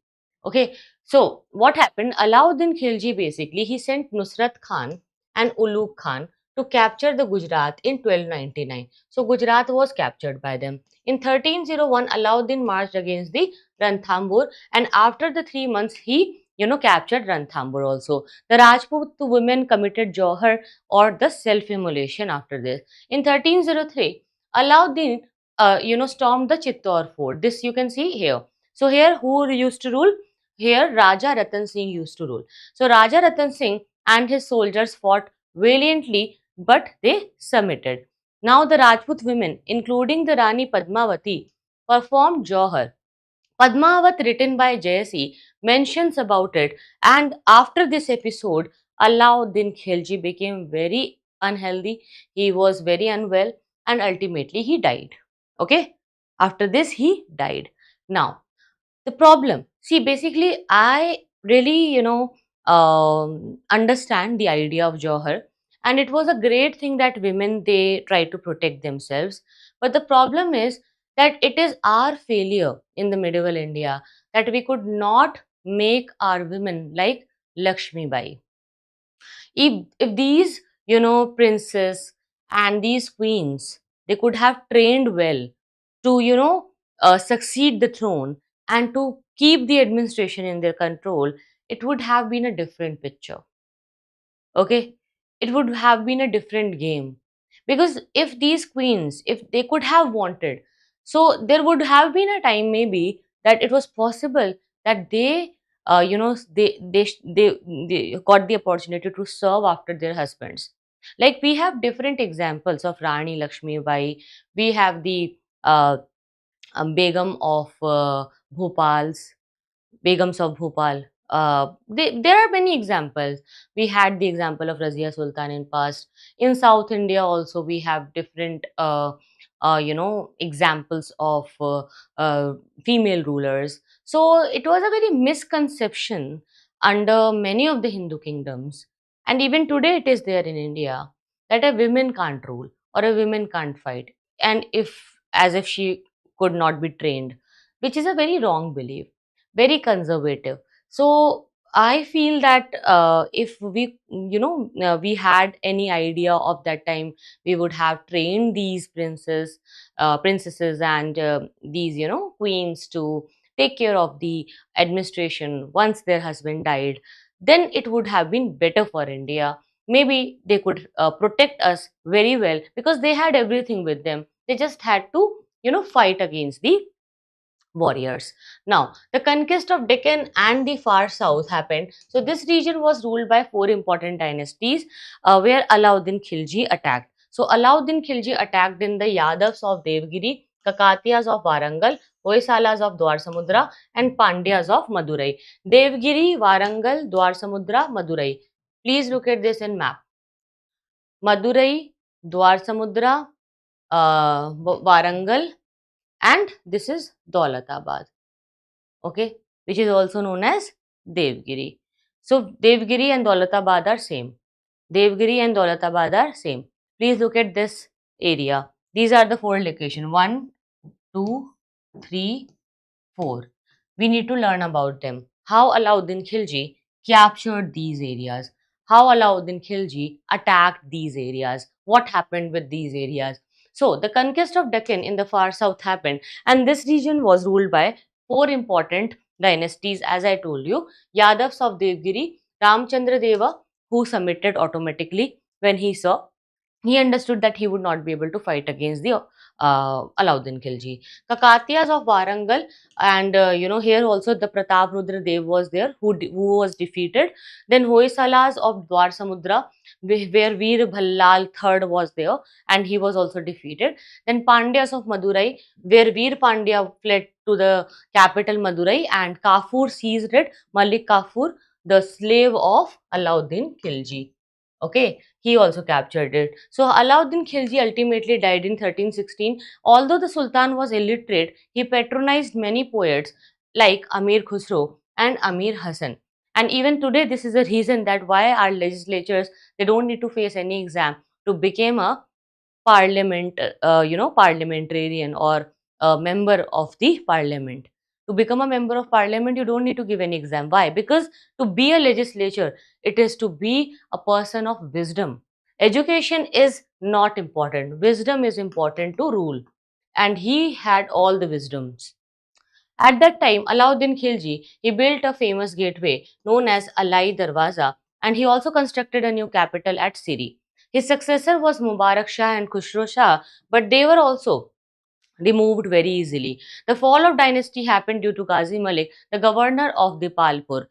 Okay. So what happened? Alauddin Khilji basically, he sent Nusrat Khan and Ulugh Khan to capture the Gujarat in 1299. So Gujarat was captured by them. In 1301, Alauddin marched against the Ranthambore, and after the 3 months, he captured Ranthambore also. The Rajput women committed Johar or the self-immolation after this. In 1303, Alauddin stormed the Chittor fort. This you can see here. So here who used to rule? Here Raja Ratan Singh used to rule. So Raja Ratan Singh and his soldiers fought valiantly, but they submitted. Now the Rajput women, including the Rani Padmavati, performed Johar. Padmavat, written by Jayasi, mentions about it, and after this episode, Alauddin Khilji became very unhealthy. He was very unwell, and ultimately he died. Okay, after this he died. Now the problem, see, basically I really understand the idea of Johar, and it was a great thing that women, they try to protect themselves. But the problem is that it is our failure in the medieval India that we could not make our women like Lakshmi Bai. If these princes and these queens, they could have trained well to succeed the throne and to keep the administration in their control, it would have been a different picture. Okay, it would have been a different game, because if these queens, if they could have wanted, so there would have been a time maybe that it was possible that they they got the opportunity to serve after their husbands. Like we have different examples of Rani Lakshmi Bai. We have the Begum of Bhopal's Begums of Bhopal. There are many examples. We had the example of Razia Sultan in past. In South India also we have different examples of female rulers. So it was a very misconception under many of the Hindu kingdoms, and even today it is there in India, that a woman can't rule or a woman can't fight, and if as if she could not be trained, which is a very wrong belief, very conservative. So I feel that if we, we had any idea of that time, we would have trained these princesses, and these, queens to take care of the administration once their husband died. Then it would have been better for India. Maybe they could protect us very well because they had everything with them. They just had to, fight against the warriors. Now, the conquest of Deccan and the far south happened. So, this region was ruled by four important dynasties where Alauddin Khilji attacked. So, Alauddin Khilji attacked in the Yadavs of Devgiri, Kakatiyas of Warangal, Hoysalas of Dwarsamudra, and Pandyas of Madurai. Devgiri, Warangal, Dwarsamudra, Madurai. Please look at this in map. Madurai, Dwarsamudra, Warangal, and this is Daulatabad, okay, which is also known as Devgiri. So Devgiri and Daulatabad are same. Devgiri and Daulatabad are same. Please look at this area. These are the four locations. 1, 2, 3, 4. We need to learn about them. How Alauddin Khilji captured these areas. How Alauddin Khilji attacked these areas. What happened with these areas. So, the conquest of Deccan in the far south happened, and this region was ruled by four important dynasties, as I told you. Yadavs of Devgiri, Ramchandra Deva, who submitted automatically when he understood that he would not be able to fight against the Alauddin Khilji. Kakatiyas of Warangal, and here also the Pratap Rudra Dev was there, who was defeated. Then Hoysalas of Dwar Samudra, where Veer Bhallal III was there, and he was also defeated. Then Pandyas of Madurai, where Veer Pandya fled to the capital Madurai, and Kafur seized it. Malik Kafur, the slave of Alauddin Khilji. Okay, he also captured it. So Alauddin Khilji ultimately died in 1316. Although the Sultan was illiterate, he patronized many poets like Amir Khusro and Amir Hassan. And even today, this is the reason that why our legislatures, they don't need to face any exam to become a parliamentarian or a member of the parliament. To become a member of parliament, you don't need to give any exam. Why? Because to be a legislature, it is to be a person of wisdom. Education is not important. Wisdom is important to rule. And he had all the wisdoms. At that time, Alauddin Khilji, he built a famous gateway known as Alai Darwaza, and he also constructed a new capital at Siri. His successor was Mubarak Shah and Khushro Shah, but they were also removed very easily. The fall of dynasty happened due to Ghazi Malik, the governor of Dipalpur.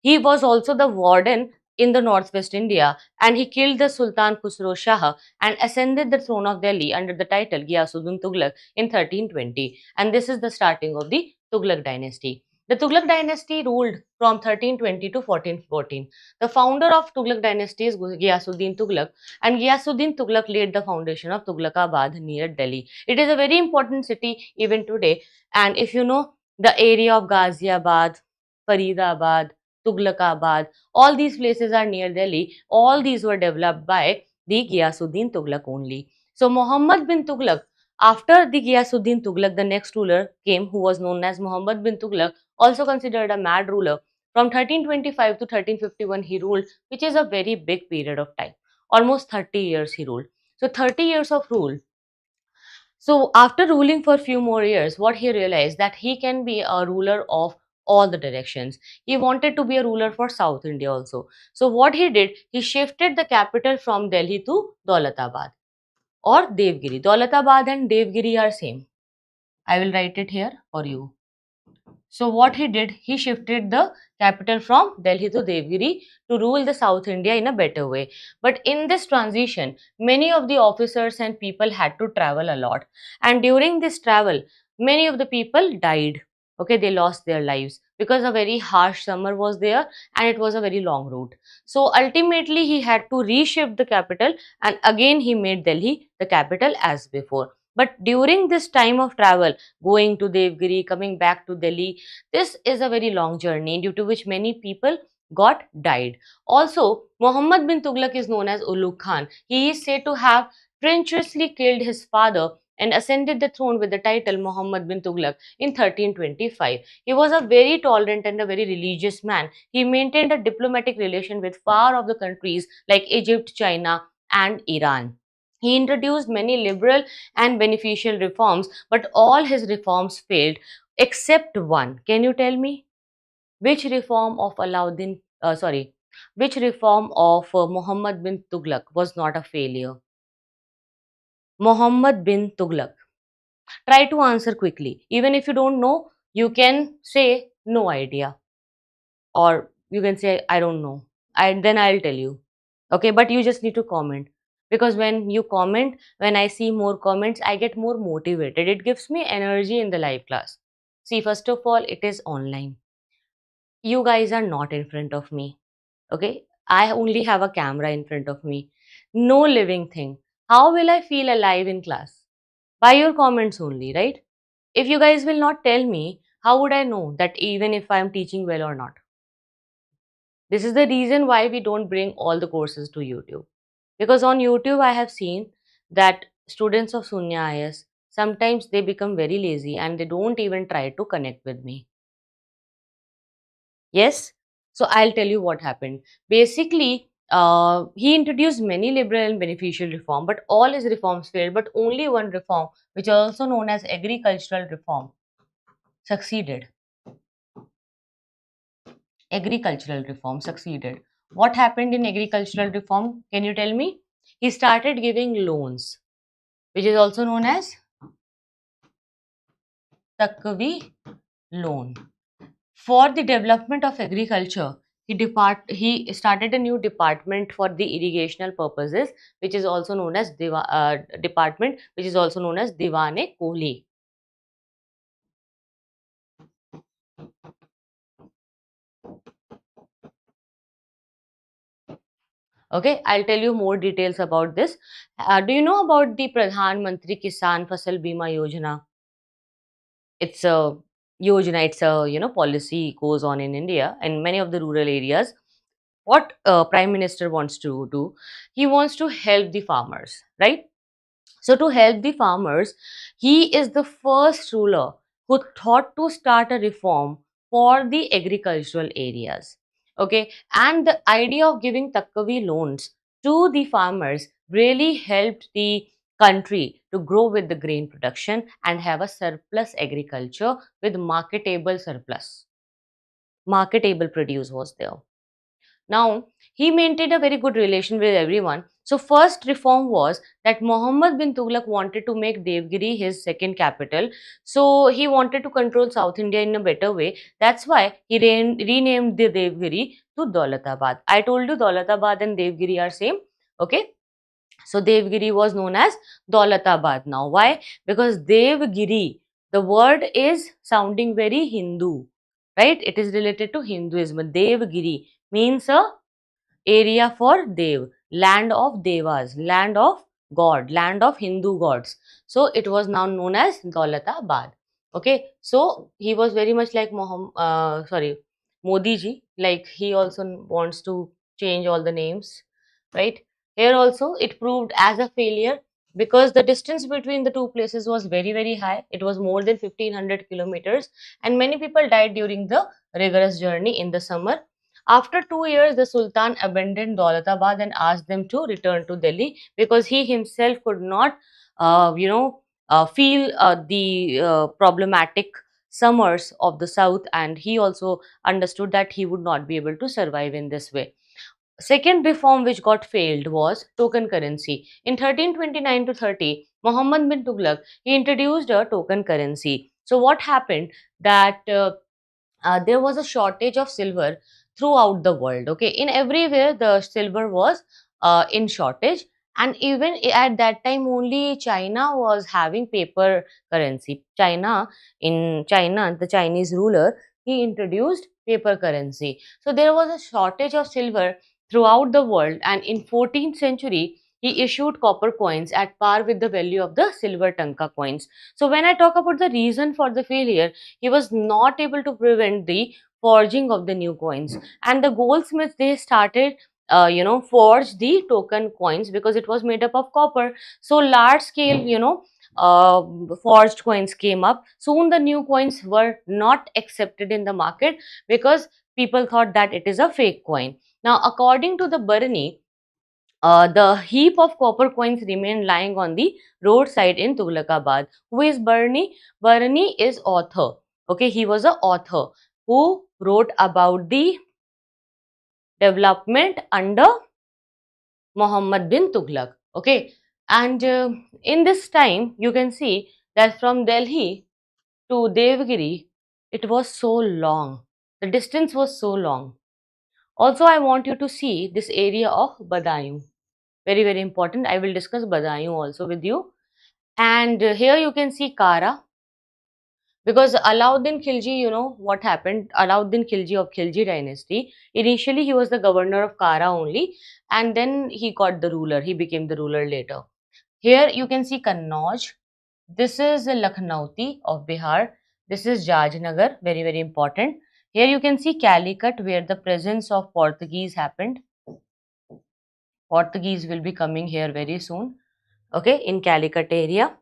He was also the warden in the northwest India, and he killed the Sultan Khusro Shah and ascended the throne of Delhi under the title Ghiyasuddin Tughlaq in 1320. And this is the starting of the Tughlaq dynasty. The Tughlaq dynasty ruled from 1320 to 1414. The founder of Tughlaq dynasty is Ghiyasuddin Tughlaq, and Ghiyasuddin Tughlaq laid the foundation of Tughlaqabad near Delhi. It is a very important city even today, and if you know the area of Ghaziabad, Faridabad, Tughlaqabad, all these places are near Delhi. All these were developed by the Ghiyasuddin Tughlaq only. So Muhammad bin Tughlaq, after the Ghiyasuddin Tughlaq, the next ruler came who was known as Muhammad bin Tughlaq, also considered a mad ruler. From 1325 to 1351 he ruled, which is a very big period of time. Almost 30 years he ruled. So 30 years of rule. So after ruling for a few more years, what he realized that he can be a ruler of all the directions. He wanted to be a ruler for South India also. So what he did, he shifted the capital from Delhi to Daulatabad or Devgiri. Daulatabad and Devgiri are same. I will write it here for you. So what he did, he shifted the capital from Delhi to Devgiri to rule the South India in a better way. But in this transition, many of the officers and people had to travel a lot. And during this travel, many of the people died. Okay, they lost their lives because a very harsh summer was there and it was a very long route. So ultimately, he had to reshift the capital, and again he made Delhi the capital as before. But during this time of travel, going to Devgiri, coming back to Delhi, this is a very long journey due to which many people got died. Also, Muhammad bin Tughlaq is known as Ulugh Khan. He is said to have treacherously killed his father and ascended the throne with the title Muhammad bin Tughlaq in 1325. He was a very tolerant and a very religious man. He maintained a diplomatic relation with far of the countries like Egypt, China, and Iran. He introduced many liberal and beneficial reforms, but all his reforms failed except one. Can you tell me which reform of which reform of Muhammad bin Tughlaq was not a failure? Muhammad bin Tughlaq. Try to answer quickly. Even if you don't know, you can say no idea, or you can say I don't know. And then I'll tell you. Okay, but you just need to comment, because when you comment, when I see more comments, I get more motivated. It gives me energy in the live class. See, first of all, it is online. You guys are not in front of me. Okay, I only have a camera in front of me. No living thing. How will I feel alive in class? By your comments only, right? If you guys will not tell me, how would I know that even if I am teaching well or not? This is the reason why we don't bring all the courses to YouTube. Because on YouTube, I have seen that students of Sunya IAS, sometimes they become very lazy and they don't even try to connect with me. Yes? So I'll tell you what happened. Basically, he introduced many liberal and beneficial reform, but all his reforms failed. But only one reform, which is also known as agricultural reform, succeeded. Agricultural reform succeeded. What happened in agricultural reform? Can you tell me? He started giving loans, which is also known as Takvi loan. For the development of agriculture, he started a new department for the irrigational purposes, which is also known as department, which is also known as Diwane Kohli. Okay, I'll tell you more details about this. Do you know about the Pradhan Mantri Kisan Fasal Bima Yojana? It's a yojana, it's a policy goes on in India and many of the rural areas. What Prime Minister wants to do? He wants to help the farmers, right? So to help the farmers, he is the first ruler who thought to start a reform for the agricultural areas. Okay, and the idea of giving takkavi loans to the farmers really helped the country to grow with the grain production and have a surplus agriculture with marketable surplus. Marketable produce was there. Now, he maintained a very good relation with everyone. So, first reform was that Muhammad bin Tughlaq wanted to make Devgiri his second capital. So, he wanted to control South India in a better way. That's why he renamed the Devgiri to Daulatabad. I told you Daulatabad and Devgiri are same. Okay. So, Devgiri was known as Daulatabad now. Why? Because Devgiri, the word is sounding very Hindu, right? It is related to Hinduism. Devgiri means a area for Dev, land of Devas, land of God, land of Hindu gods. So it was now known as Daulatabad. Okay, so he was very much like Modi ji, like he also wants to change all the names, right? Here also it proved as a failure because the distance between the two places was very high. It was more than 1500 kilometers and many people died during the rigorous journey in the summer. After 2 years, the Sultan abandoned Daulatabad and asked them to return to Delhi because he himself could not, feel the problematic summers of the south, and he also understood that he would not be able to survive in this way. Second reform which got failed was token currency. In 1329 to 30, Muhammad bin Tughlaq, he introduced a token currency. So what happened that there was a shortage of silver throughout the world. Okay, in everywhere the silver was in shortage, and even at that time only China was having paper currency. In China, the Chinese ruler, he introduced paper currency. So there was a shortage of silver throughout the world, and in 14th century he issued copper coins at par with the value of the silver tanka coins. So when I talk about the reason for the failure, he was not able to prevent the forging of the new coins, and the goldsmiths, they started forge the token coins because it was made up of copper. So large scale forged coins came up. Soon the new coins were not accepted in the market because people thought that it is a fake coin. Now, according to the Barani, the heap of copper coins remained lying on the roadside in Tughlakabad. Who is Barani? Barani is author. Okay, he was an author who wrote about the development under Muhammad bin Tughlaq. Okay, and in this time, you can see that from Delhi to Devgiri, it was so long. The distance was so long. Also, I want you to see this area of Badaयूं. Very, very important. I will discuss Badaयूं also with you. And here you can see Kara. Because Alauddin Khilji, you know what happened? Alauddin Khilji of Khilji dynasty. Initially, he was the governor of Kara only, and then he got the ruler. He became the ruler later. Here you can see Kannauj. This is Lakhnauti of Bihar. This is Jajnagar, very, very important. Here you can see Calicut, where the presence of Portuguese happened. Portuguese will be coming here very soon. Okay, in Calicut area.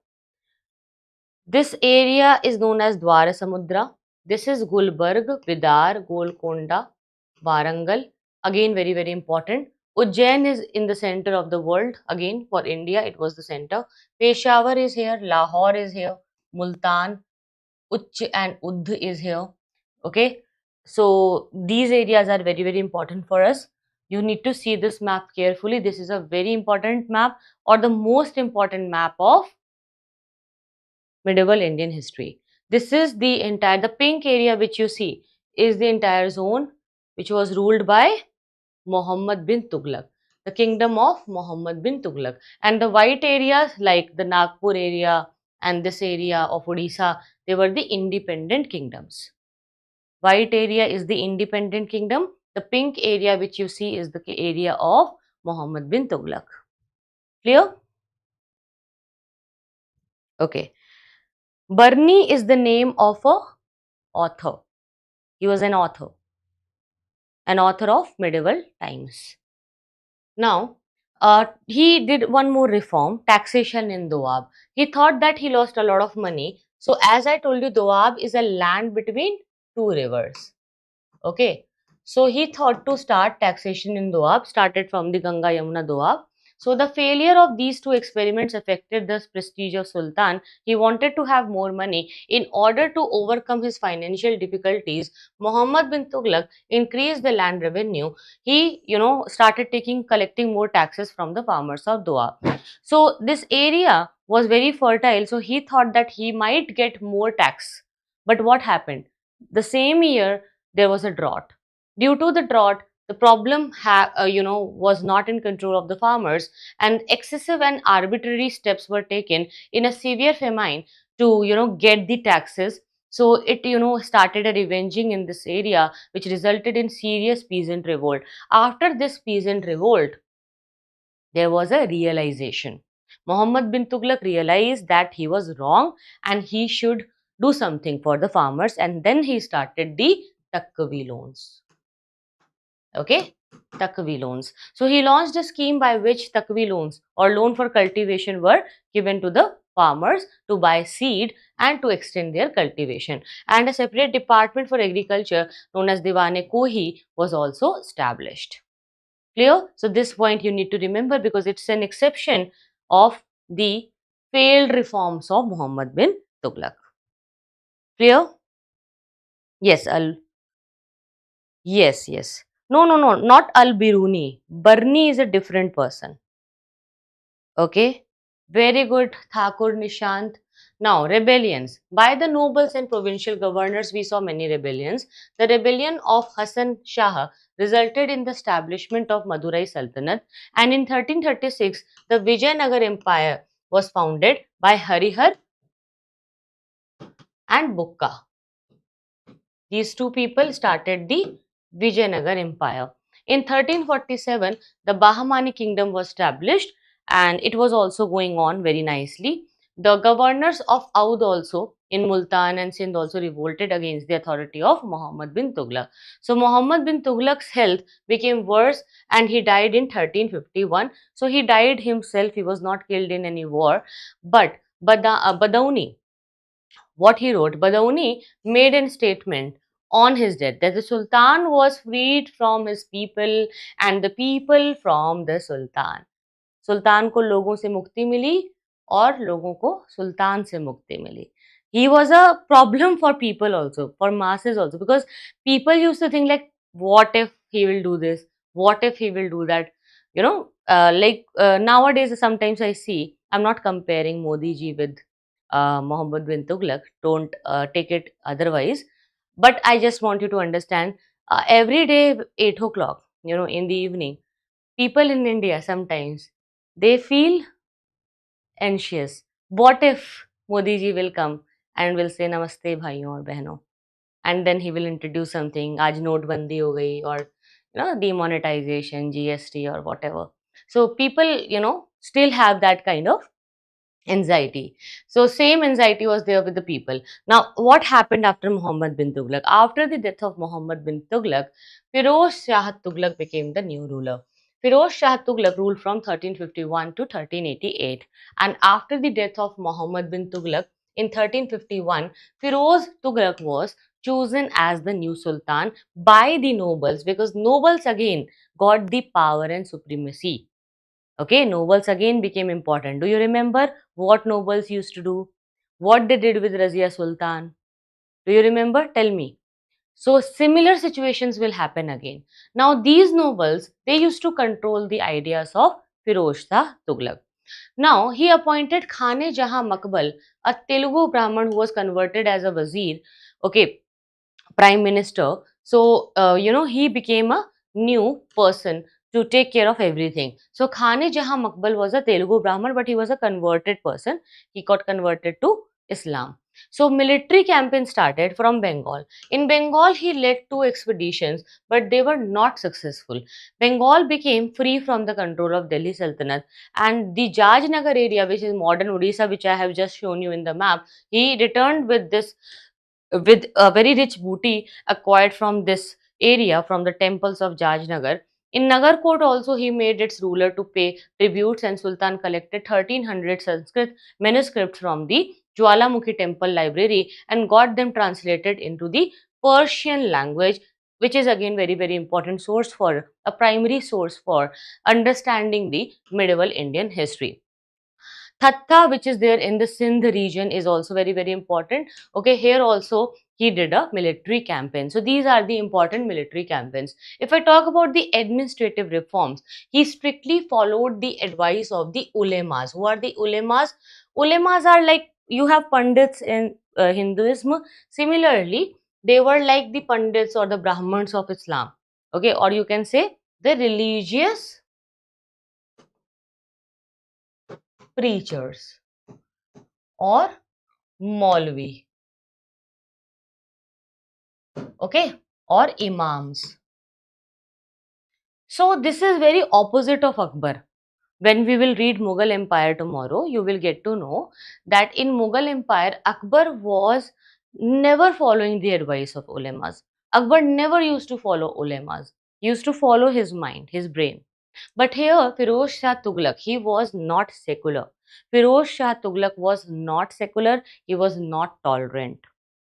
This area is known as Dwara Samudra. This is Gulbarg, Bidar, Golconda, Warangal. Again, very, very important. Ujjain is in the center of the world. Again, for India, it was the center. Peshawar is here. Lahore is here. Multan, Uch and Udh is here. Okay. So, these areas are very, very important for us. You need to see this map carefully. This is a very important map, or the most important map of medieval Indian history. This is the pink area which you see is the entire zone which was ruled by Muhammad bin Tughlaq, the kingdom of Muhammad bin Tughlaq. And the white areas like the Nagpur area and this area of Odisha, they were the independent kingdoms. White area is the independent kingdom. The pink area which you see is the area of Muhammad bin Tughlaq. Clear? Okay. Barni is the name of a author. He was an author of medieval times. Now, he did one more reform, taxation in Doab. He thought that he lost a lot of money. So, as I told you, Doab is a land between two rivers. Okay. So, he thought to start taxation in Doab, started from the Ganga Yamuna Doab. So, the failure of these two experiments affected the prestige of Sultan. He wanted to have more money. In order to overcome his financial difficulties, Muhammad bin Tughlaq increased the land revenue. He, started collecting more taxes from the farmers of Doab. So, this area was very fertile. So, he thought that he might get more tax. But what happened? The same year, there was a drought. Due to the drought, the problem was not in control of the farmers, and excessive and arbitrary steps were taken in a severe famine to get the taxes. So it started a revenging in this area, which resulted in serious peasant revolt. After this peasant revolt, there was a realization. Muhammad bin Tughlaq realized that he was wrong and he should do something for the farmers, and then he started the Takvi loans. Okay, Takvi loans. So he launched a scheme by which Takvi loans or loan for cultivation were given to the farmers to buy seed and to extend their cultivation. And a separate department for agriculture known as Diwane Kohi was also established. Clear? So this point you need to remember because it's an exception of the failed reforms of Muhammad bin Tughlaq. Clear? Yes, yes. No, not Al-Biruni. Barni is a different person. Okay. Very good, Thakur Nishant. Now, rebellions. By the nobles and provincial governors, we saw many rebellions. The rebellion of Hasan Shah resulted in the establishment of Madurai Sultanate, and in 1336, the Vijayanagar Empire was founded by Harihar and Bukka. These two people started the Vijayanagar Empire. In 1347, the Bahmani kingdom was established and it was also going on very nicely. The governors of Oudh also in Multan and Sindh also revolted against the authority of Muhammad bin Tughlaq. So Muhammad bin Tughlaq's health became worse and he died in 1351. So he died himself, he was not killed in any war. But Badauni, what he wrote, Badauni made a statement on his death that the Sultan was freed from his people and the people from the Sultan. सुल्तान को लोगों से मुक्ति मिली और लोगों को सुल्तान से मुक्ति मिली. He was a problem for people also, for masses also, because people used to think like, what if he will do this? What if he will do that? Nowadays, sometimes I see, I'm not comparing Modi ji with Mohammed bin Tughlaq, don't take it otherwise, but I just want you to understand, every day, 8 o'clock, in the evening, people in India sometimes they feel anxious. What if Modi ji will come and will say Namaste bhaiyon aur behnon, and then he will introduce something, aaj notebandi ho gayi, or demonetization, GST or whatever. So people, still have that kind of anxiety. So same anxiety was there with the people. Now, what happened after Muhammad bin Tughlaq? After the death of Muhammad bin Tughlaq, Firoz Shah Tughlaq became the new ruler. Firoz Shah Tughlaq ruled from 1351 to 1388, and after the death of Muhammad bin Tughlaq in 1351, Firoz Tughlaq was chosen as the new sultan by the nobles, because nobles again got the power and supremacy. Okay, nobles again became important. Do you remember what nobles used to do? What they did with Razia Sultan? Do you remember? Tell me. So similar situations will happen again. Now these nobles, they used to control the ideas of Firoz Shah Tughlaq. Now he appointed Khane Jahan Makbal, a Telugu Brahmin who was converted as a wazir, okay, prime minister. So, he became a new person to take care of everything. So, Khane Jahan Makbal was a Telugu Brahmin, but he was a converted person. He got converted to Islam. So, military campaign started from Bengal. In Bengal, he led two expeditions, but they were not successful. Bengal became free from the control of Delhi Sultanate, and the Jajnagar area, which is modern Odisha, which I have just shown you in the map, he returned with a very rich booty acquired from this area from the temples of Jajnagar. In Nagarkot also he made its ruler to pay tributes, and Sultan collected 1300 Sanskrit manuscripts from the Jwalamukhi temple library and got them translated into the Persian language, which is again very important source, for a primary source for understanding the medieval Indian history. Thatta, which is there in the Sindh region, is also very important. Okay, here also he did a military campaign. So these are the important military campaigns. If I talk about the administrative reforms, he strictly followed the advice of the ulemas. Who are the ulemas? Ulemas are like, you have pandits in Hinduism. Similarly, they were like the pandits or the Brahmins of Islam. Okay, or you can say the religious preachers or Maulvi, okay, or Imams. So this is very opposite of Akbar. When we will read Mughal Empire tomorrow, you will get to know that in Mughal Empire, Akbar was never following the advice of ulemas. Akbar never used to follow ulemas. He used to follow his mind, his brain. But here, Firoz Shah Tughlaq, he was not secular. Firoz Shah Tughlaq was not secular. He was not tolerant.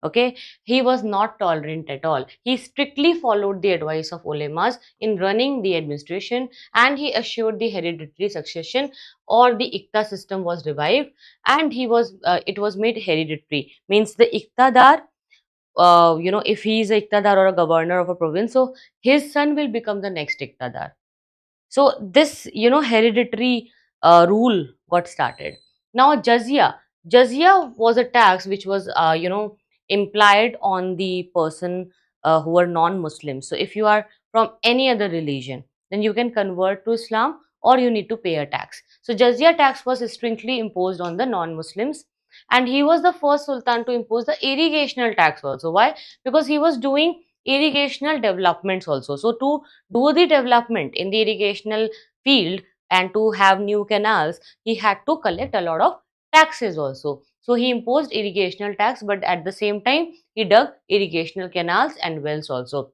Okay, he was not tolerant at all. He strictly followed the advice of ulemas in running the administration, and he assured the hereditary succession, or the Ikta system was revived, and it was made hereditary. Means the Iktadar, if he is a Iktadar or a governor of a province, so his son will become the next Iktadar. So this, hereditary rule got started. Now jizya was a tax which was, implied on the person who were non-Muslims. So if you are from any other religion, then you can convert to Islam, or you need to pay a tax. So jizya tax was strictly imposed on the non-Muslims, and he was the first sultan to impose the irrigational tax also. Why? Because he was doing irrigational developments also. So to do the development in the irrigational field and to have new canals, he had to collect a lot of taxes also. So he imposed irrigational tax, but at the same time he dug irrigational canals and wells also.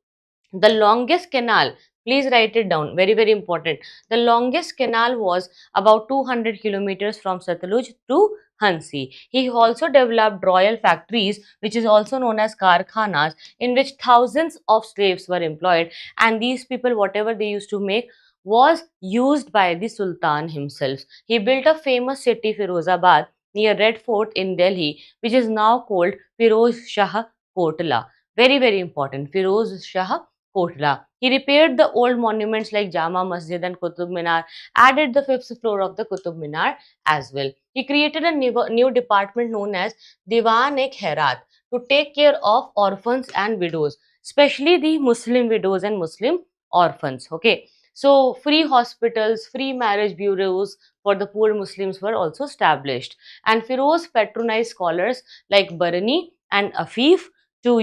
The longest canal Please write it down. Very, very important. The longest canal was about 200 kilometers from Satluj to Hansi. He also developed royal factories, which is also known as karkhanas, in which thousands of slaves were employed. And these people, whatever they used to make, was used by the Sultan himself. He built a famous city, Firozabad, near Red Fort in Delhi, which is now called Firoz Shah Kotla. Very, very important. Firoz Shah Kotla. He repaired the old monuments like Jama Masjid and Qutub Minar, added the fifth floor of the Qutub Minar as well. He created a new department known as Diwan-e-Khairat to take care of orphans and widows, especially the Muslim widows and Muslim orphans. Okay, so free hospitals, free marriage bureaus for the poor Muslims were also established, and Firoz patronized scholars like Barani and Afif to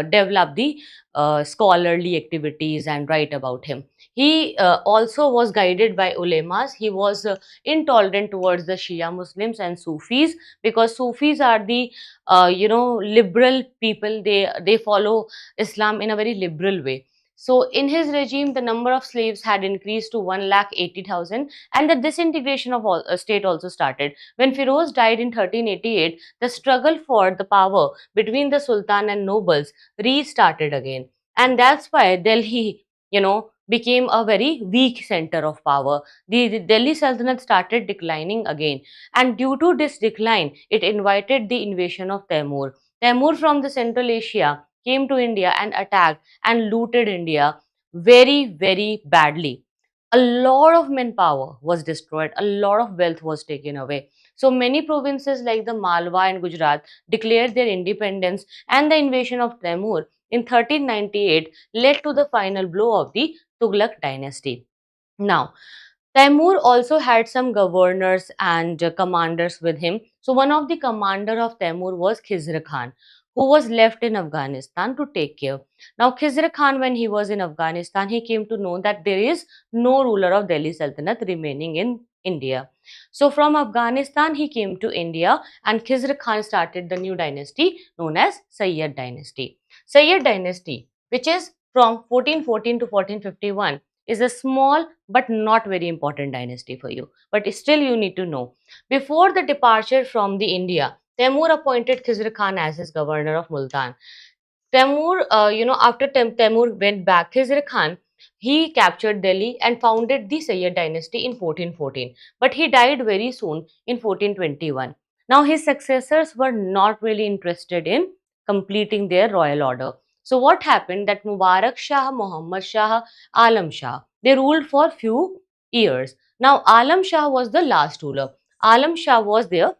develop the scholarly activities and write about him. He also was guided by ulemas. He was intolerant towards the Shia Muslims and Sufis, because Sufis are the liberal people. They follow Islam in a very liberal way. So in his regime, the number of slaves had increased to 1,80,000, and the disintegration of state also started. When Firoz died in 1388, the struggle for the power between the Sultan and nobles restarted again. And that's why Delhi, became a very weak center of power. The Delhi Sultanate started declining again. And due to this decline, it invited the invasion of Taimur. Taimur from the Central Asia came to India and attacked and looted India very, very badly. A lot of manpower was destroyed, a lot of wealth was taken away. So many provinces like the Malwa and Gujarat declared their independence, and the invasion of Taimur in 1398 led to the final blow of the Tughlaq dynasty. Now, Taimur also had some governors and commanders with him. So one of the commander of Taimur was Khizr Khan, who was left in Afghanistan to take care. Now Khizr Khan, when he was in Afghanistan, he came to know that there is no ruler of Delhi Sultanate remaining in India. So from Afghanistan, he came to India, and Khizr Khan started the new dynasty known as Sayyid dynasty. Sayyid dynasty, which is from 1414 to 1451, is a small but not very important dynasty for you. But still you need to know. Before the departure from the India, Temur appointed Khizr Khan as his governor of Multan. Temur, after Temur went back, Khizr Khan, he captured Delhi and founded the Sayyid dynasty in 1414. But he died very soon in 1421. Now his successors were not really interested in completing their royal order. So what happened that Mubarak Shah, Muhammad Shah, Alam Shah, they ruled for few years. Now Alam Shah was the last ruler. Alam Shah was there.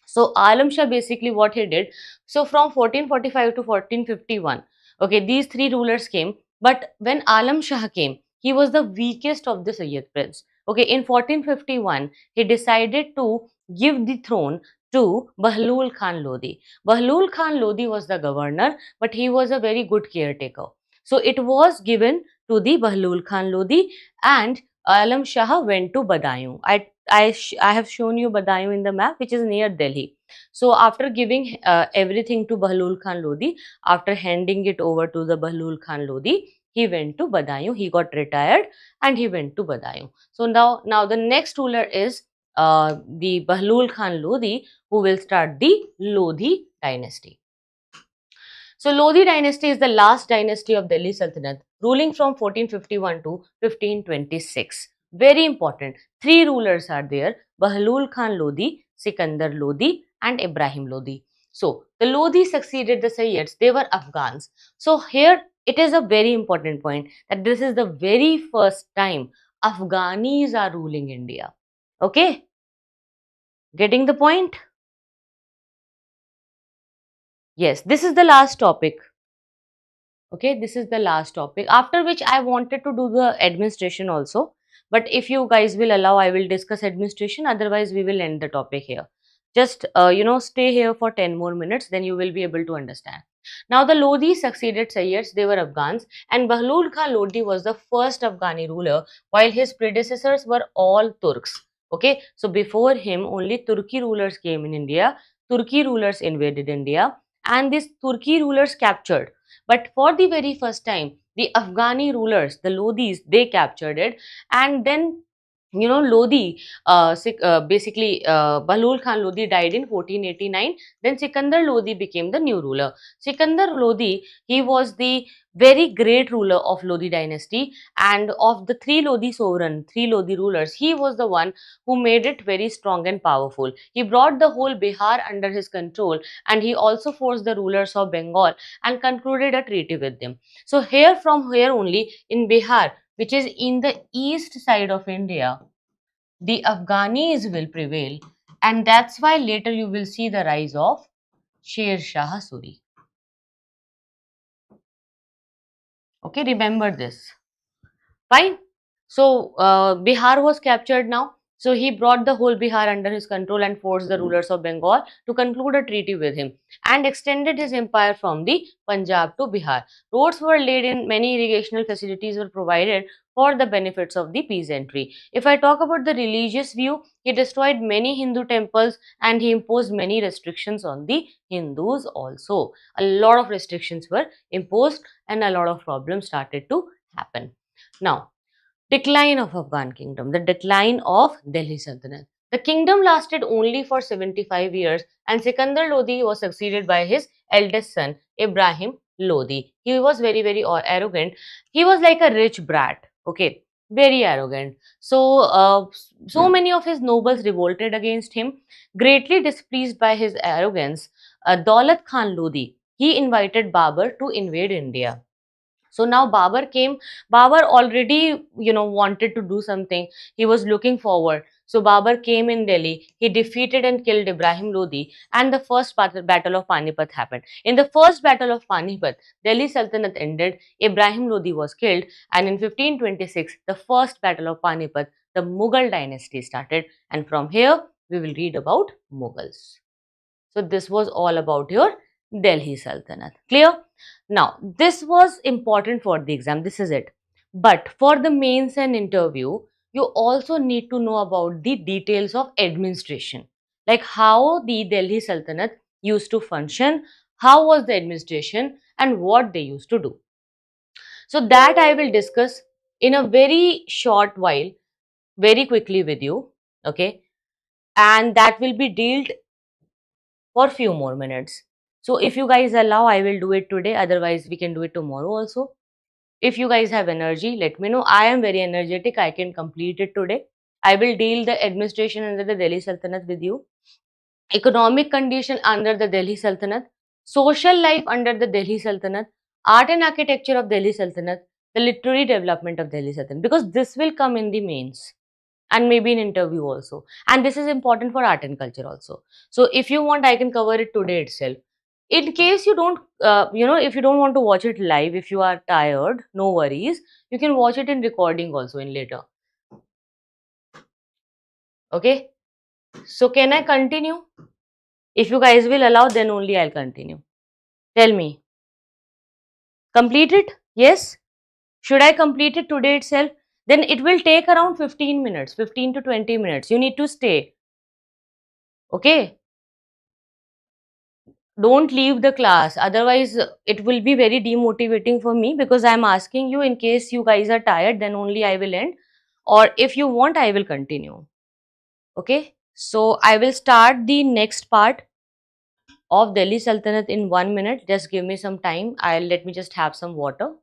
So Alam Shah, basically what he did, so from 1445 to 1451, okay, these three rulers came, but when Alam Shah came, he was the weakest of the Sayyid prince. Okay, in 1451, he decided to give the throne to Bahlul Khan Lodi. Bahlul Khan Lodi was the governor, but he was a very good caretaker. So it was given to the Bahlul Khan Lodi, and Alam Shah went to Badaयूं. I have shown you Badaयूं in the map, which is near Delhi. So after giving everything to Bahlul Khan Lodi, after handing it over to the Bahlul Khan Lodi, he went to Badaयूं. He got retired and he went to Badaयूं. So now the next ruler is the Bahlul Khan Lodi, who will start the Lodi dynasty. So Lodi dynasty is the last dynasty of Delhi Sultanate, ruling from 1451 to 1526. Very important. Three rulers are there: Bahlul Khan Lodi, Sikandar Lodi, and Ibrahim Lodi. So the Lodi succeeded the Sayyids. They were Afghans. So here it is a very important point that this is the very first time Afghanis are ruling India. Okay? Getting the point? Yes, this is the last topic. Okay, this is the last topic, after which I wanted to do the administration also. But if you guys will allow, I will discuss administration. Otherwise, we will end the topic here. Just, stay here for 10 more minutes, then you will be able to understand. Now, the Lodi succeeded Sayyids. They were Afghans, and Bahlul Khan Lodi was the first Afghani ruler, while his predecessors were all Turks. Okay, so before him, only Turki rulers came in India. Turki rulers invaded India, and these Turki rulers captured. But for the very first time, the Afghani rulers, the Lodis, they captured it. And then, Lodi, basically, Bahlul Khan Lodi died in 1489. Then Sikandar Lodi became the new ruler. Sikandar Lodi, he was the very great ruler of Lodi dynasty, and of the three Lodi sovereign, three Lodi rulers, he was the one who made it very strong and powerful. He brought the whole Bihar under his control, and he also forced the rulers of Bengal and concluded a treaty with them. So here, from here only, in Bihar, which is in the east side of India, the Afghanis will prevail, and that's why later you will see the rise of Sher Shah Suri. Okay, remember this. Fine. So Bihar was captured now. So he brought the whole Bihar under his control and forced the rulers of Bengal to conclude a treaty with him and extended his empire from the Punjab to Bihar. Roads were laid in, many irrigational facilities were provided for the benefits of the peasantry. If I talk about the religious view, he destroyed many Hindu temples and he imposed many restrictions on the Hindus also. A lot of restrictions were imposed and a lot of problems started to happen. Now, decline of Afghan kingdom, the decline of Delhi Sultanate. The kingdom lasted only for 75 years and Sikandar Lodi was succeeded by his eldest son, Ibrahim Lodi. He was very, very arrogant. He was like a rich brat, okay, very arrogant. So many of his nobles revolted against him. Greatly displeased by his arrogance, Daulat Khan Lodi, he invited Babur to invade India. So now Babur came. Babur already, wanted to do something. He was looking forward. So Babur came in Delhi. He defeated and killed Ibrahim Lodi, and the first battle of Panipat happened. In the first battle of Panipat, Delhi Sultanate ended. Ibrahim Lodi was killed, and in 1526, the first battle of Panipat, the Mughal dynasty started. And from here, we will read about Mughals. So this was all about your Delhi Sultanate. Clear? Now, this was important for the exam. This is it. But for the mains and interview, you also need to know about the details of administration. Like how the Delhi Sultanate used to function, how was the administration, and what they used to do. So that I will discuss in a very short while, very quickly with you. Okay. And that will be dealt for few more minutes. So if you guys allow, I will do it today. Otherwise, we can do it tomorrow also. If you guys have energy, let me know. I am very energetic. I can complete it today. I will deal the administration under the Delhi Sultanate with you. Economic condition under the Delhi Sultanate. Social life under the Delhi Sultanate. Art and architecture of Delhi Sultanate. The literary development of Delhi Sultanate. Because this will come in the mains and maybe in interview also, and this is important for art and culture also. So if you want, I can cover it today itself. In case you don't if you don't want to watch it live, if you are tired, no worries, you can watch it in recording also in later. Okay, so can I continue? If you guys will allow, then only I'll continue. Tell me, complete it? Yes. Should I complete it today itself? Then it will take around 15 minutes, 15 to 20 minutes. You need to stay. Okay, don't leave the class, otherwise it will be very demotivating for me, because I am asking you. In case you guys are tired, then only I will end, or if you want, I will continue. Okay, so I will start the next part of Delhi Sultanate in 1 minute. Just give me some time. Let me just have some water.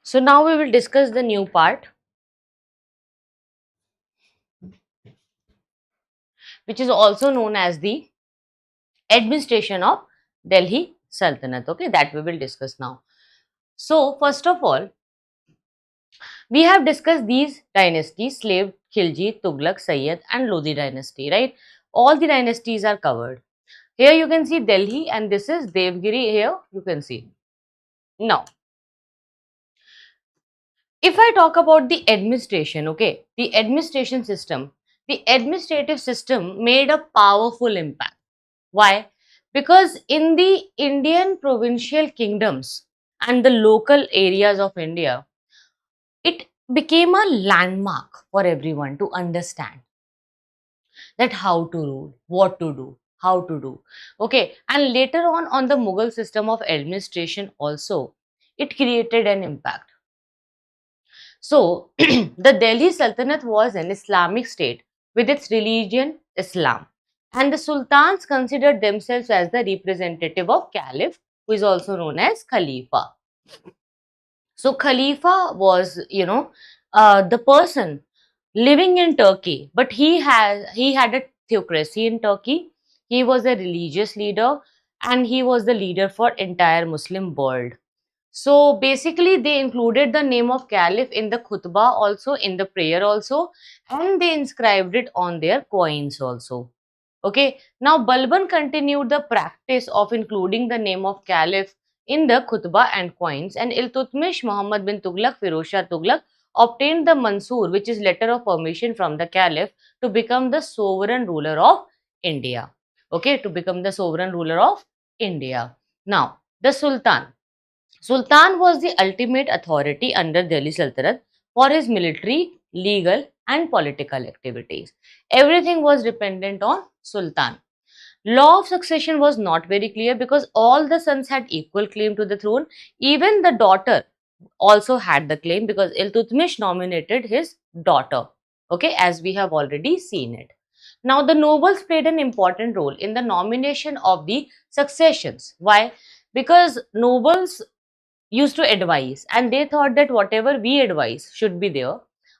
So now we will discuss the new part, which is also known as the administration of Delhi Sultanate. Okay, that we will discuss now. So first of all, We have discussed these dynasties: Slave, Khilji, Tughlaq, Sayyid and Lodi dynasty, right? All the dynasties are covered. Here you can see Delhi and this is Devgiri here you can see. Now, if I talk about the administration, okay, the administration system, the administrative system made a powerful impact. Why? Because in the Indian provincial kingdoms and the local areas of India, it became a landmark for everyone to understand that how to rule, what to do, how to do. Okay, and later on the Mughal system of administration also, it created an impact. So, the Delhi Sultanate was an Islamic state with its religion Islam, and the sultans considered themselves as the representative of Caliph, who is also known as Khalifa. So, Khalifa was, the person living in Turkey, but he had a theocracy in Turkey. He was a religious leader, and he was the leader for entire Muslim world. So basically, they included the name of Caliph in the khutbah also, in the prayer also, and they inscribed it on their coins also. Okay, now Balban continued the practice of including the name of Caliph in the khutbah and coins, and Iltutmish Muhammad bin Tughlaq Firozshah Tughlaq obtained the Mansur, which is letter of permission from the Caliph, to become the sovereign ruler of India. Okay, to become the sovereign ruler of India. Now, the Sultan. Sultan was the ultimate authority under Delhi Sultanate for his military, legal, and political activities. Everything was dependent on Sultan. Law of succession was not very clear because all the sons had equal claim to the throne. Even the daughter also had the claim because Iltutmish nominated his daughter. Okay, as we have already seen it. Now, the nobles played an important role in the nomination of the successions. Why? Because nobles used to advise, and they thought that whatever we advise should be there.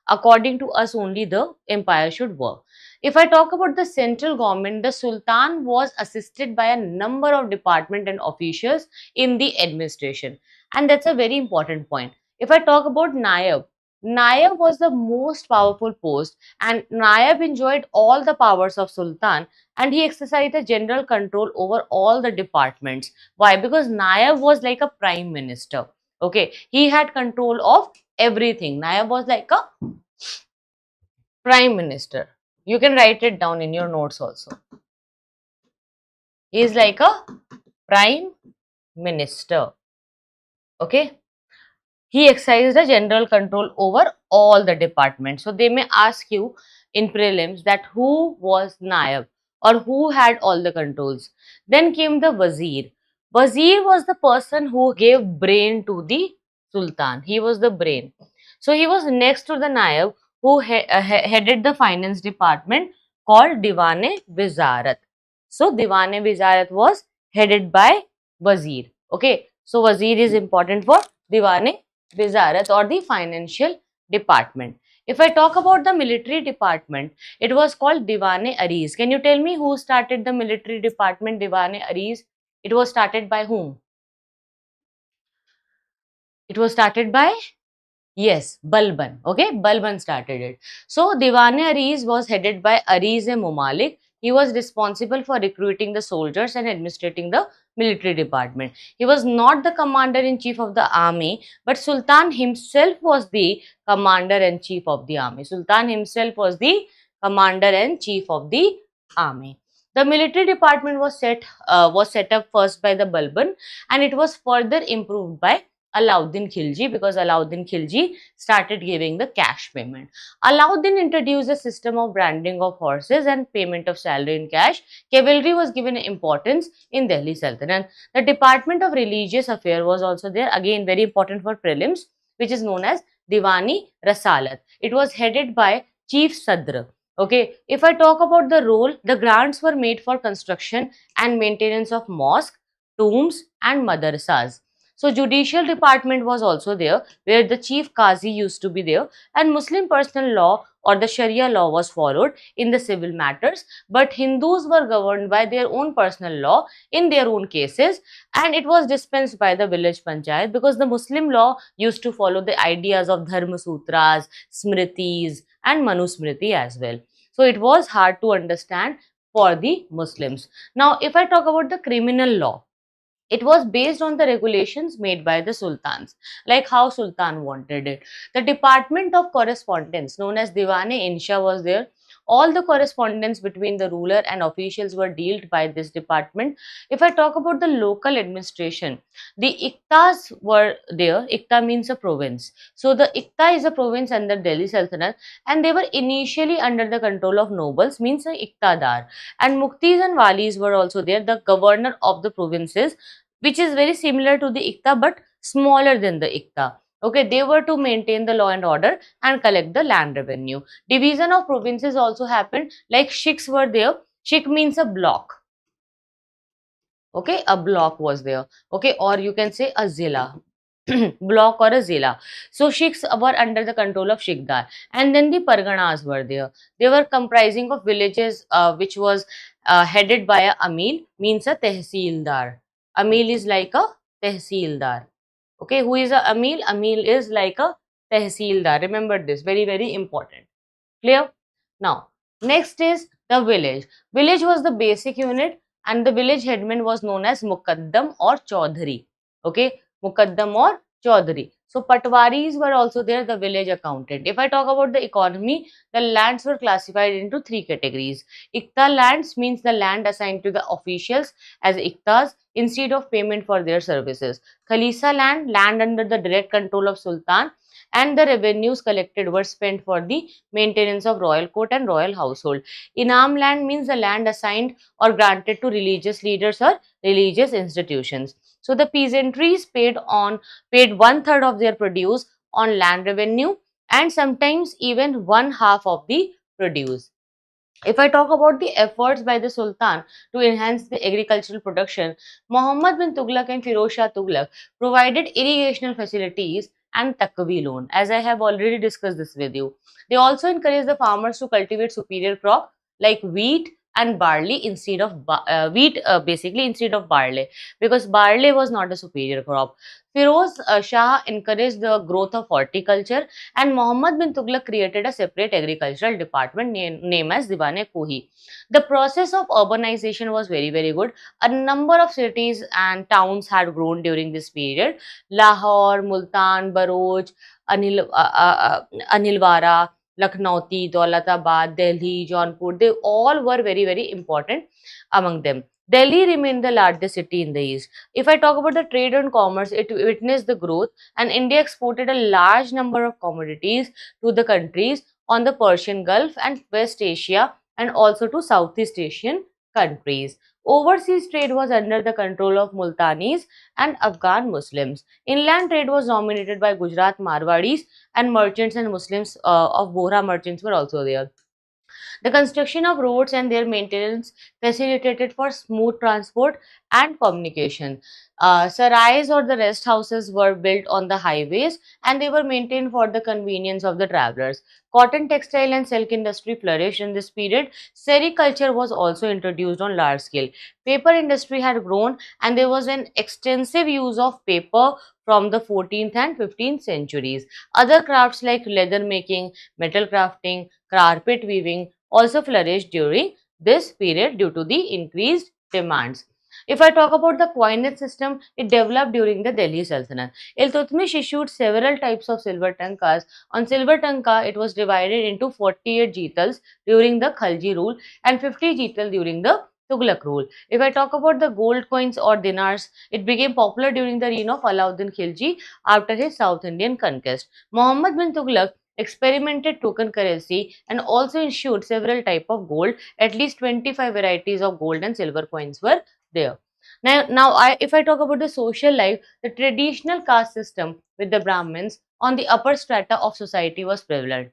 According to us, only the empire should work. If I talk about the central government, the Sultan was assisted by a number of department and officials in the administration, and that's a very important point. If I talk about Naib, Naib was the most powerful post, and Naib enjoyed all the powers of Sultan, and he exercised a general control over all the departments. Why? Because Naib was like a prime minister. Okay, he had control of everything. Naib was like a prime minister. You can write it down in your notes also. He is like a prime minister. Okay, he exercised a general control over all the departments. So they may ask you in prelims that who was Naib or who had all the controls. Then came the Wazir. Wazir was the person who gave brain to the Sultan. He was the brain. So he was next to the Naib who headed the finance department called Divane Wizarat. So Divane Wizarat was headed by Wazir. Okay. So Wazir is important for Divane Wizarat or the financial department. If I talk about the military department, it was called Divane Aris. Can you tell me who started the military department Divane Aris? It was started by whom? It was started by, yes, Balban. Okay, Balban started it. So Diwane Aris was headed by Aris e Mumalik. He was responsible for recruiting the soldiers and administrating the military department. He was not the commander in chief of the army, but Sultan himself was the commander in chief of the army. Sultan himself was the commander in chief of the army. The military department was set up first by the Balban, and it was further improved by Alauddin Khilji, because Alauddin Khilji started giving the cash payment. Alauddin introduced a system of branding of horses and payment of salary in cash. Cavalry was given importance in Delhi Sultanate. The Department of Religious Affairs was also there, again very important for prelims, which is known as Diwani Rasalat. It was headed by Chief Sadr. Okay, if I talk about the role, the grants were made for construction and maintenance of mosques, tombs and madrasas. So judicial department was also there, where the chief qazi used to be there, and Muslim personal law or the Sharia law was followed in the civil matters, but Hindus were governed by their own personal law in their own cases, and it was dispensed by the village panchayat because the Muslim law used to follow the ideas of Dharma Sutras, Smritis, and Manusmriti as well. So it was hard to understand for the Muslims. Now, if I talk about the criminal law, it was based on the regulations made by the sultans, like how Sultan wanted it. The Department of Correspondence, known as Diwane Insha, was there. All the correspondence between the ruler and officials were dealt by this department. If I talk about the local administration, the Iktas were there. Ikta means a province. So the Ikta is a province under Delhi Sultanate, and they were initially under the control of nobles, means a Iktadar. And Muktis and Walis were also there, the governor of the provinces, which is very similar to the Ikta but smaller than the Ikta. Okay, they were to maintain the law and order and collect the land revenue. Division of provinces also happened, like sheikhs were there. Sheikh means a block. Okay, a block was there. Okay, or you can say a zilla. Block or a zilla. So sheikhs were under the control of Shikdar, and then the parganas were there. They were comprising of villages which was headed by a amil, means a tehsildar. Amil is like a tehsildar. Okay, who is a amil? Amil is like a tehsildar. Remember this, very very important. Clear? Now, next is the village. Village was the basic unit, and the village headman was known as Mukaddam or Chaudhary. Okay, Mukaddam or Chaudhary. So, Patwaris were also there, the village accountant. If I talk about the economy, the lands were classified into three categories. Ikta lands means the land assigned to the officials as iktas instead of payment for their services. Khalisa land, land under the direct control of Sultan, and the revenues collected were spent for the maintenance of royal court and royal household. Inam land means the land assigned or granted to religious leaders or religious institutions. So the peasantries paid one third of their produce on land revenue, and sometimes even one half of the produce. If I talk about the efforts by the Sultan to enhance the agricultural production, Muhammad bin Tughlaq and Firoz Shah Tughlaq provided irrigational facilities and takvi loan, as I have already discussed this with you. They also encouraged the farmers to cultivate superior crop like wheat and barley instead of wheat, basically instead of barley, because barley was not a superior crop. Firoz Shah encouraged the growth of horticulture, and Muhammad bin Tughlaq created a separate agricultural department named as Diwane Kohi. The process of urbanization was very, very good. A number of cities and towns had grown during this period. Lahore, Multan, Baroch, Anilwara, Lakhnauti, Daulatabad, Delhi, Jaunpur, they all were very, very important among them. Delhi remained the largest city in the east. If I talk about the trade and commerce, it witnessed the growth, and India exported a large number of commodities to the countries on the Persian Gulf and West Asia, and also to Southeast Asian countries. Overseas trade was under the control of Multanis and Afghan Muslims. Inland trade was dominated by Gujarat Marwadis, and merchants and Muslims of Bohra merchants were also there. The construction of roads and their maintenance facilitated for smooth transport and communication. Sarais or the rest houses were built on the highways, and they were maintained for the convenience of the travelers. Cotton, textile and silk industry flourished in this period. Sericulture was also introduced on large scale. Paper industry had grown, and there was an extensive use of paper from the 14th and 15th centuries. Other crafts like leather making, metal crafting, carpet weaving also flourished during this period due to the increased demands. If I talk about the coinage system, it developed during the Delhi Sultanate. Iltutmish issued several types of silver tankas. On silver tanka, it was divided into 48 jitals during the Khalji rule and 50 jital during the Tughlaq rule. If I talk about the gold coins or dinars, it became popular during the reign of Alauddin Khilji after his South Indian conquest. Muhammad bin Tughlaq experimented token currency and also issued several type of gold. At least 25 varieties of gold and silver coins were there. If I talk about the social life, the traditional caste system with the Brahmins on the upper strata of society was prevalent.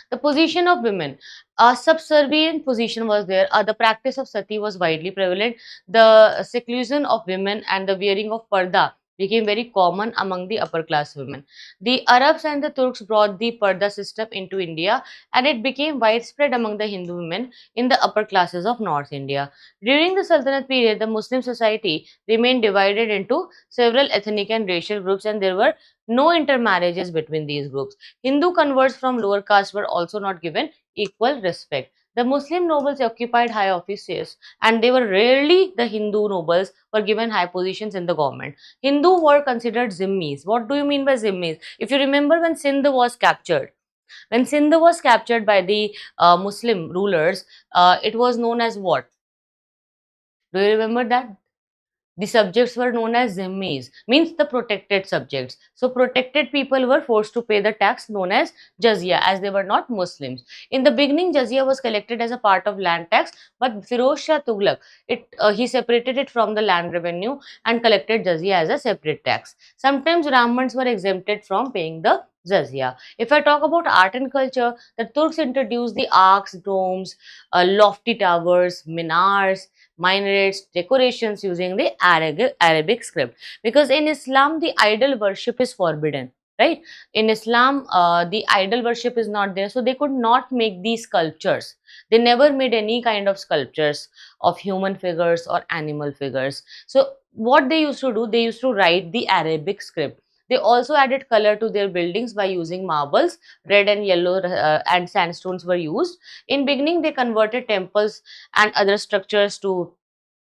The position of women, a subservient position was there. The practice of sati was widely prevalent. The seclusion of women and the wearing of parda became very common among the upper class women. The Arabs and the Turks brought the Parda system into India, and it became widespread among the Hindu women in the upper classes of North India. During the Sultanate period, the Muslim society remained divided into several ethnic and racial groups, and there were no intermarriages between these groups. Hindu converts from lower caste were also not given equal respect. The Muslim nobles occupied high offices, and they were rarely the Hindu nobles were given high positions in the government. Hindu were considered zimmis. What do you mean by zimmis? If you remember when Sindh was captured by the Muslim rulers, it was known as what? Do you remember that? The subjects were known as zimmis, means the protected subjects. So protected people were forced to pay the tax known as jizya, as they were not Muslims. In the beginning, jizya was collected as a part of land tax, but Firoz Shah Tughlaq, he separated it from the land revenue and collected jizya as a separate tax. Sometimes Brahmins were exempted from paying the jizya. If I talk about art and culture, the Turks introduced the arcs, domes, lofty towers, minars, minarets, decorations using the Arabic script. Because in Islam, the idol worship is forbidden, right? In Islam, the idol worship is not there, so they could not make these sculptures. They never made any kind of sculptures of human figures or animal figures. So what they used to do, they used to write the Arabic script. They also added color to their buildings by using marbles. Red and yellow and sandstones were used. In beginning, they converted temples and other structures to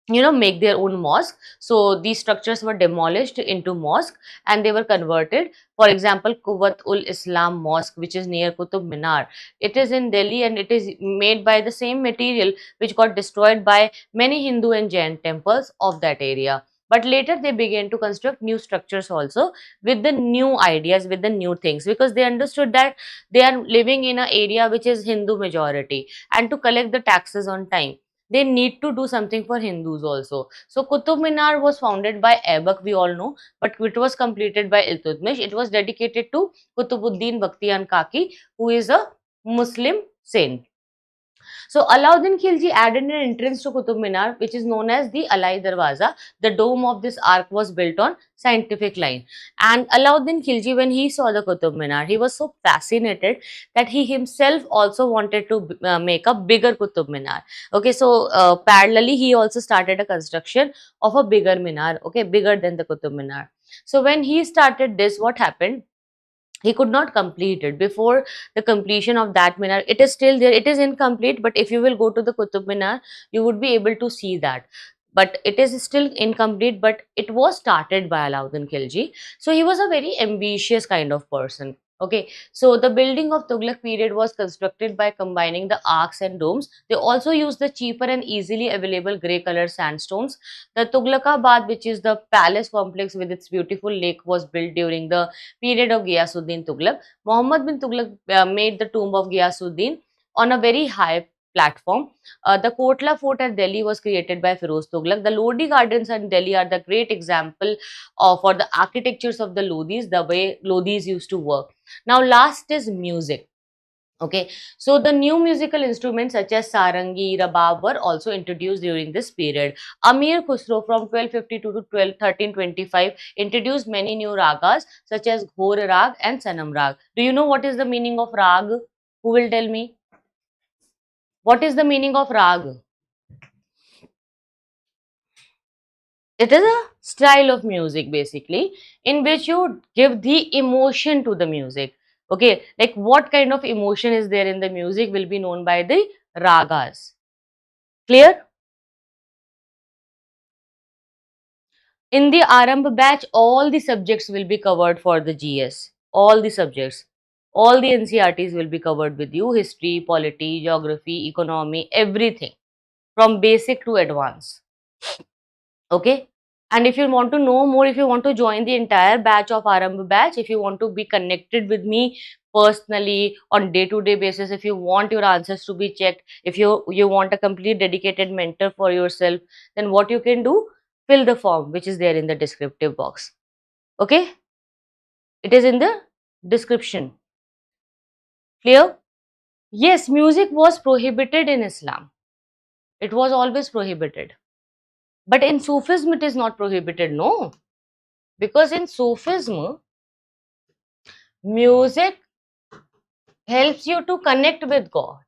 make their own mosque. So these structures were demolished into mosque, and they were converted. For example, Quwwat ul Islam Mosque, which is near Qutub Minar, it is in Delhi, and it is made by the same material which got destroyed by many Hindu and Jain temples of that area. But later they began to construct new structures also, with the new ideas, with the new things, because they understood that they are living in an area which is Hindu majority, and to collect the taxes on time, they need to do something for Hindus also. So Qutub Minar was founded by Aibak, we all know, but it was completed by Iltutmish. It was dedicated to Qutubuddin Bakhtiyan Kaki, who is a Muslim saint. So Alauddin Khilji added an entrance to Qutub Minar, which is known as the Alai Darwaza. The dome of this arc was built on scientific line. And Alauddin Khilji, when he saw the Qutub Minar, he was so fascinated that he himself also wanted to make a bigger Qutub Minar. Okay, so parallelly, he also started a construction of a bigger Minar, okay, bigger than the Qutub Minar. So when he started this, what happened? He could not complete it before the completion of that minar. It is still there, it is incomplete, but if you will go to the Qutub Minar, you would be able to see that. But it is still incomplete, but it was started by Alauddin Khilji. So he was a very ambitious kind of person. Okay, so the building of Tughlaq period was constructed by combining the arcs and domes. They also used the cheaper and easily available grey color sandstones. The Tughlaqabad, which is the palace complex with its beautiful lake, was built during the period of Ghiyasuddin Tughlaq. Muhammad bin Tughlaq made the tomb of Ghiyasuddin on a very high platform. The Kotla fort at Delhi was created by Firoz Tughlaq. The Lodi gardens in Delhi are the great example for the architectures of the Lodis, the way Lodis used to work. Now last is music. Okay, so the new musical instruments such as sarangi, rabab were also introduced during this period. Amir Khusro from 1252 to 1325 introduced many new ragas such as Ghor Rag and Sanam Rag. Do you know what is the meaning of rag? Who will tell me? What is the meaning of rag? It is a style of music basically in which you give the emotion to the music. Okay, like what kind of emotion is there in the music will be known by the ragas. Clear? In the Aarambh batch, all the subjects will be covered for the GS. All the subjects. All the NCERTs will be covered with you. History, polity, geography, economy, everything. From basic to advanced. Okay, and if you want to know more, if you want to join the entire batch of Aarambh batch, if you want to be connected with me personally on day-to-day basis, if you want your answers to be checked, if you want a complete dedicated mentor for yourself, then what you can do, fill the form which is there in the descriptive box. Okay, it is in the description. Clear? Yes, music was prohibited in Islam. It was always prohibited. But in Sufism, it is not prohibited, no. Because in Sufism, music helps you to connect with God.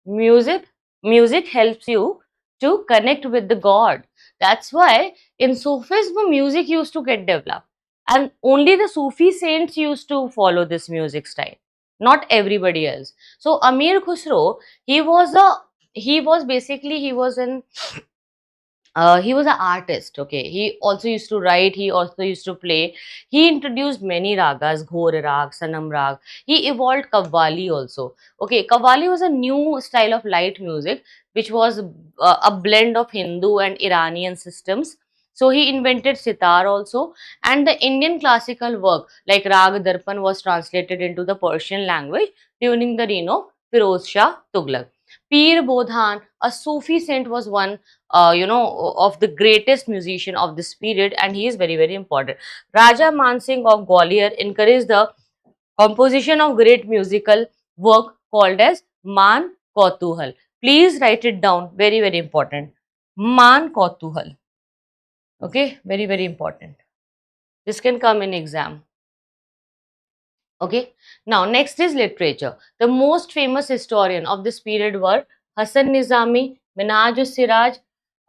Music, music helps you to connect with the God. That's why in Sufism, music used to get developed. And only the Sufi saints used to follow this music style, not everybody else. So Amir Khusro, he was basically, he was an artist. Okay, he also used to write, he also used to play. He introduced many ragas, Ghor rag, Sanam rag. He evolved Qawwali also. Okay, Qawwali was a new style of light music which was a blend of Hindu and Iranian systems. So he invented sitar also, and the Indian classical work like Rag Darpan was translated into the Persian language during the reign of Firoz Shah Tughlaq. Pir Bodhan, a Sufi saint, was one of the greatest musician of this period, and he is very, very important. Raja Mansingh of Gwalior encouraged the composition of great musical work called as Man Kautuhal. Please write it down, very, very important. Man Kautuhal. Okay, very, very important. This can come in exam. Okay. Now, next is literature. The most famous historian of this period were Hassan Nizami, Minhaj Siraj,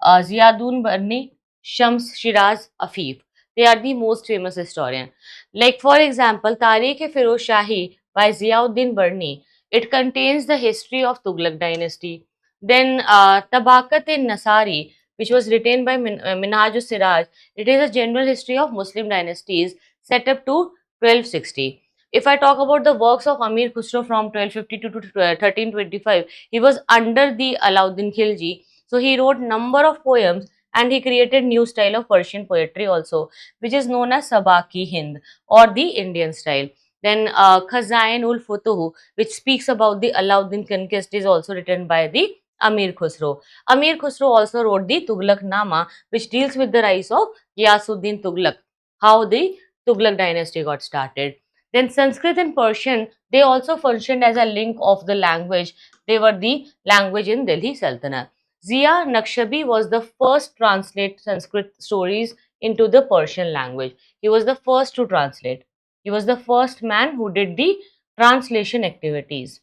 Ziaudin Barni, Shams Shiraz Afif. They are the most famous historian. Like for example, Tariq-e-Firoz Shahi by Ziauddin Barni. It contains the history of Tughlaq dynasty. Then Tabakat-e-Nasari, which was written by Minhaj Siraj. It is a general history of Muslim dynasties set up to 1260. If I talk about the works of Amir Khusro from 1252 to 1325, he was under the Alauddin Khilji. So he wrote number of poems and he created new style of Persian poetry also, which is known as Sabaki Hind or the Indian style. Then Khazain ul Futuh, which speaks about the Alauddin conquest, is also written by the Amir Khusro. Amir Khusro also wrote the Tughlaq Nama, which deals with the rise of Ghiyasuddin Tughlaq, how the Tughlaq dynasty got started. Then Sanskrit and Persian, they also functioned as a link of the language. They were the language in Delhi Sultanate. Zia Naqshbandi was the first to translate Sanskrit stories into the Persian language. He was the first to translate. He was the first man who did the translation activities.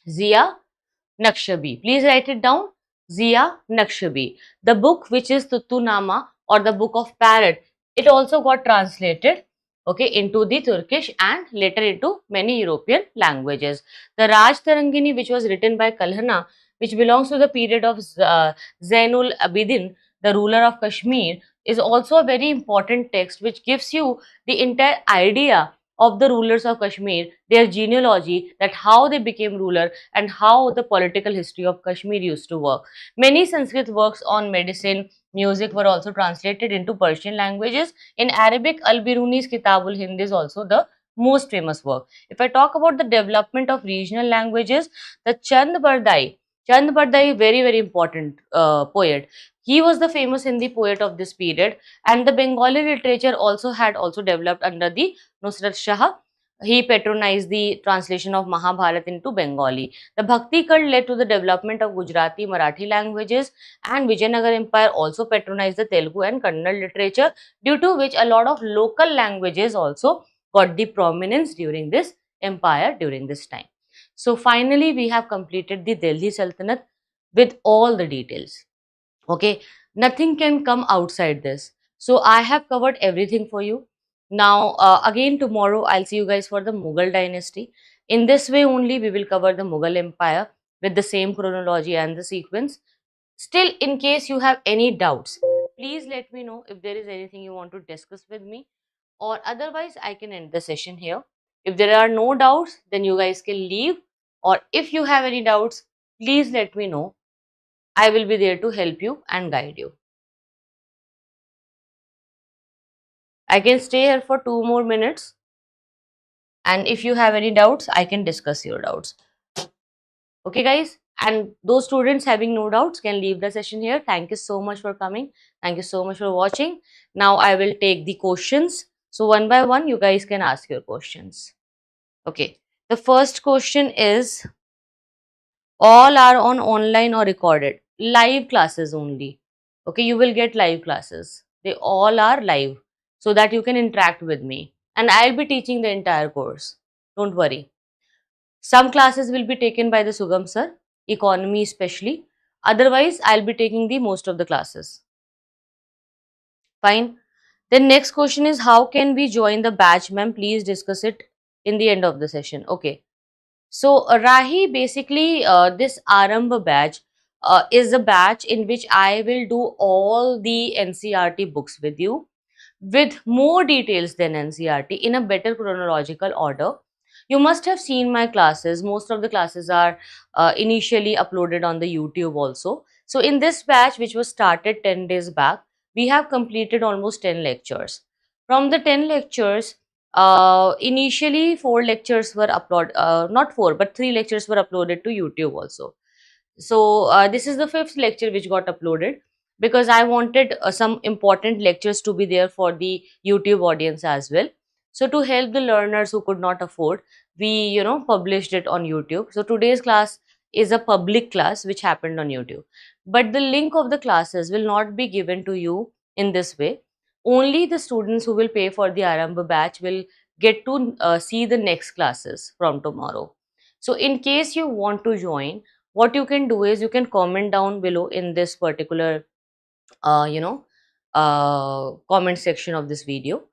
Zia Naqshbandi. Please write it down. Zia Naqshbandi. The book which is Tutunama or the Book of Parrot, it also got translated, okay, into the Turkish and later into many European languages. The Raj Tarangini, which was written by Kalhana, which belongs to the period of Zainul Abidin, the ruler of Kashmir, is also a very important text which gives you the entire idea of the rulers of Kashmir, their genealogy, that how they became ruler and how the political history of Kashmir used to work. Many Sanskrit works on medicine, music were also translated into Persian languages. In Arabic, Al-Biruni's Kitabul Hind is also the most famous work. If I talk about the development of regional languages, the Chand Bardai, very, very important poet. He was the famous Hindi poet of this period, and the Bengali literature had also developed under the Nusrat Shah. He patronized the translation of Mahabharata into Bengali. The Bhakti cult led to the development of Gujarati, Marathi languages, and Vijayanagar Empire also patronized the Telugu and Kannada literature, due to which a lot of local languages also got the prominence during this empire during this time. So finally, we have completed the Delhi Sultanate with all the details. Okay, nothing can come outside this. So I have covered everything for you. Now, again tomorrow, I'll see you guys for the Mughal dynasty. In this way only, we will cover the Mughal empire with the same chronology and the sequence. Still, in case you have any doubts, please let me know if there is anything you want to discuss with me, or otherwise I can end the session here. If there are no doubts, then you guys can leave, or if you have any doubts, please let me know. I will be there to help you and guide you. I can stay here for 2 more minutes, and if you have any doubts, I can discuss your doubts. Okay, guys? And those students having no doubts can leave the session here. Thank you so much for coming. Thank you so much for watching. Now I will take the questions. So one by one, you guys can ask your questions. Okay. The first question is, all are on online or recorded? Live classes only. Okay, you will get live classes. They all are live. so that you can interact with me. And I'll be teaching the entire course. Don't worry. Some classes will be taken by the Sugam sir, economy especially. Otherwise, I'll be taking the most of the classes. Fine. Then next question is, how can we join the batch, ma'am? Please discuss it in the end of the session. Okay. So, Rahi, basically, this Aarambh batch is a batch in which I will do all the NCERT books with you, with more details than NCERT in a better chronological order. You must have seen my classes. Most of the classes are initially uploaded on the YouTube also. So in this batch, which was started 10 days back, we have completed almost 10 lectures. From the 10 lectures, initially 4 lectures were uploaded, not 4, but 3 lectures were uploaded to YouTube also. So this is the fifth lecture which got uploaded, because I wanted some important lectures to be there for the YouTube audience as well. So to help the learners who could not afford, we published it on YouTube. So today's class is a public class which happened on YouTube, but the link of the classes will not be given to you in this way. Only the students who will pay for the Arambha batch will get to see the next classes from tomorrow. So in case you want to join, what you can do is you can comment down below in this particular uh, you know comment section of this video,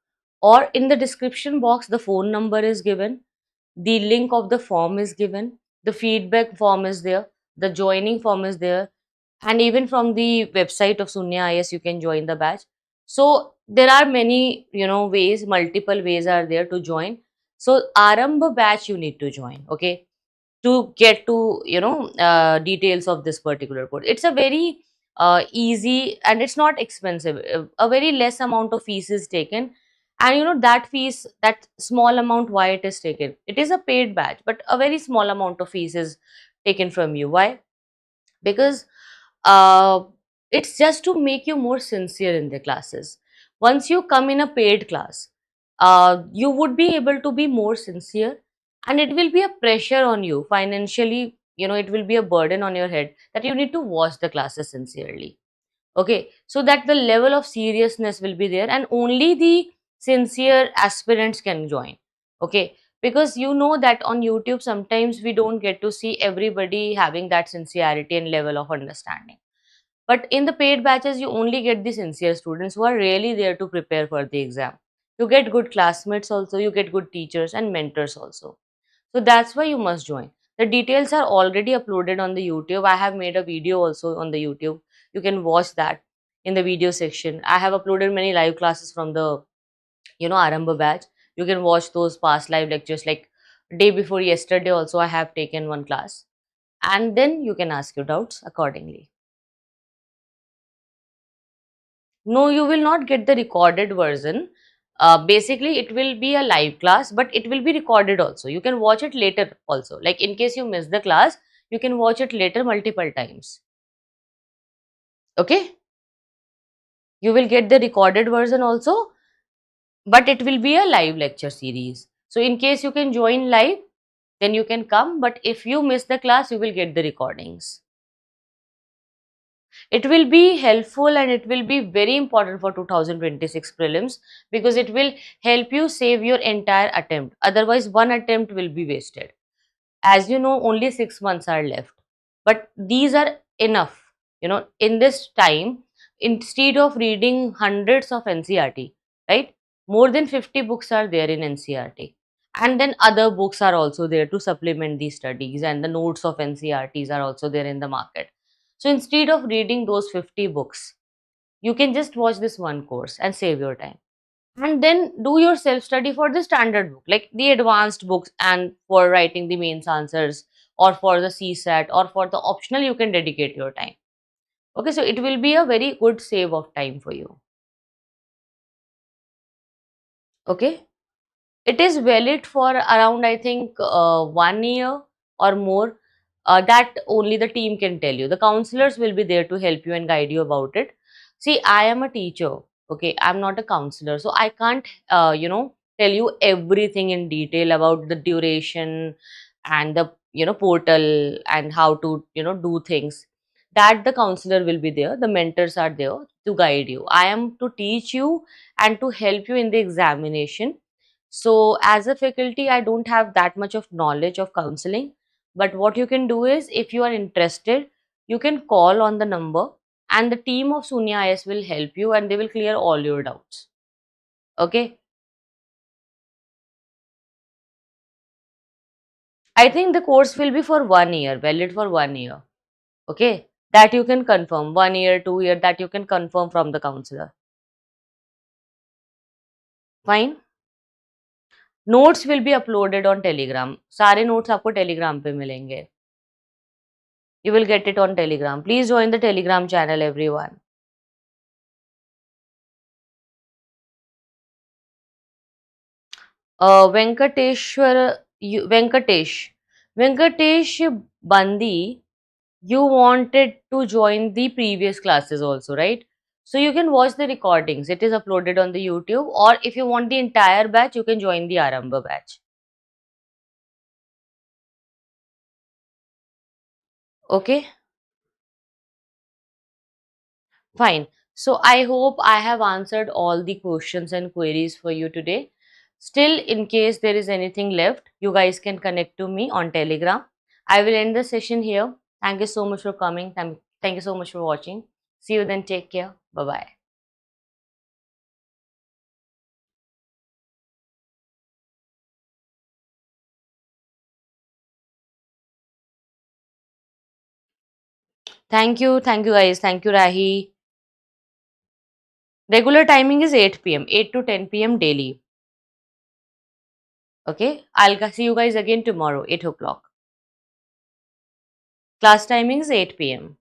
or in the description box the phone number is given, the link of the form is given, the feedback form is there, the joining form is there, and even from the website of Sunya IAS you can join the batch. So there are many ways, multiple ways are there to join. So Arambha batch you need to join, okay, to get to details of this particular course. It's a very easy, and it's not expensive. A very less amount of fees is taken, and that fees, that small amount, why it is taken, it is a paid batch, but a very small amount of fees is taken from you. Why? Because uh, it's just to make you more sincere in the classes. Once you come in a paid class, you would be able to be more sincere, and it will be a pressure on you financially. It will be a burden on your head that you need to watch the classes sincerely. Okay, so that the level of seriousness will be there, and only the sincere aspirants can join. Okay, because that on YouTube sometimes we don't get to see everybody having that sincerity and level of understanding. But in the paid batches, you only get the sincere students who are really there to prepare for the exam. You get good classmates also, you get good teachers and mentors also. So that's why you must join. The details are already uploaded on the YouTube. I have made a video also on the YouTube. You can watch that in the video section. I have uploaded many live classes from the Arambha batch. You can watch those past live lectures, like day before yesterday also I have taken one class, and then you can ask your doubts accordingly. No, you will not get the recorded version. Basically, it will be a live class, but it will be recorded also. You can watch it later also. Like in case you miss the class, you can watch it later multiple times. Okay? You will get the recorded version also, but it will be a live lecture series. So in case you can join live, then you can come. But if you miss the class, you will get the recordings. It will be helpful, and it will be very important for 2026 prelims, because it will help you save your entire attempt. Otherwise, one attempt will be wasted. As you know, only 6 months are left, but these are enough. In this time, instead of reading hundreds of NCERT, right? More than 50 books are there in NCERT. And then other books are also there to supplement these studies, and the notes of NCERTs are also there in the market. So instead of reading those 50 books, you can just watch this one course and save your time. And then do your self study for the standard book, like the advanced books, and for writing the mains answers, or for the CSAT, or for the optional, you can dedicate your time. Okay, so it will be a very good save of time for you. Okay. It is valid for around, I think, 1 year or more. That only the team can tell you. The counselors will be there to help you and guide you about it. See, I am a teacher. Okay, I'm not a counselor, so I can't, tell you everything in detail about the duration and the portal and how to do things. That the counselor will be there. The mentors are there. to guide you. I am to teach you and to help you in the examination. So, as a faculty, I don't have that much of knowledge of counseling. But what you can do is, if you are interested, you can call on the number, and the team of Sunya IAS will help you and they will clear all your doubts. Okay. I think the course will be for 1 year, valid for 1 year. Okay. That you can confirm. 1 year, 2 year, that you can confirm from the counselor. Fine. Notes will be uploaded on Telegram. सारे notes आपको Telegram पे मिलेंगे. You will get it on Telegram. Please join the Telegram channel, everyone. Venkatesh. Venkatesh Bandi, you wanted to join the previous classes also, right? So you can watch the recordings. It is uploaded on the YouTube. Or if you want the entire batch, you can join the Aarambh batch. Okay? Fine. So I hope I have answered all the questions and queries for you today. Still, in case there is anything left, you guys can connect to me on Telegram. I will end the session here. Thank you so much for coming. Thank you so much for watching. See you then. Take care. Bye bye. Thank you. Thank you guys. Thank you, Rahi. Regular timing is 8 p.m., 8 to 10 p.m. daily. Okay. I'll see you guys again tomorrow, 8 o'clock. Class timing is 8 p.m.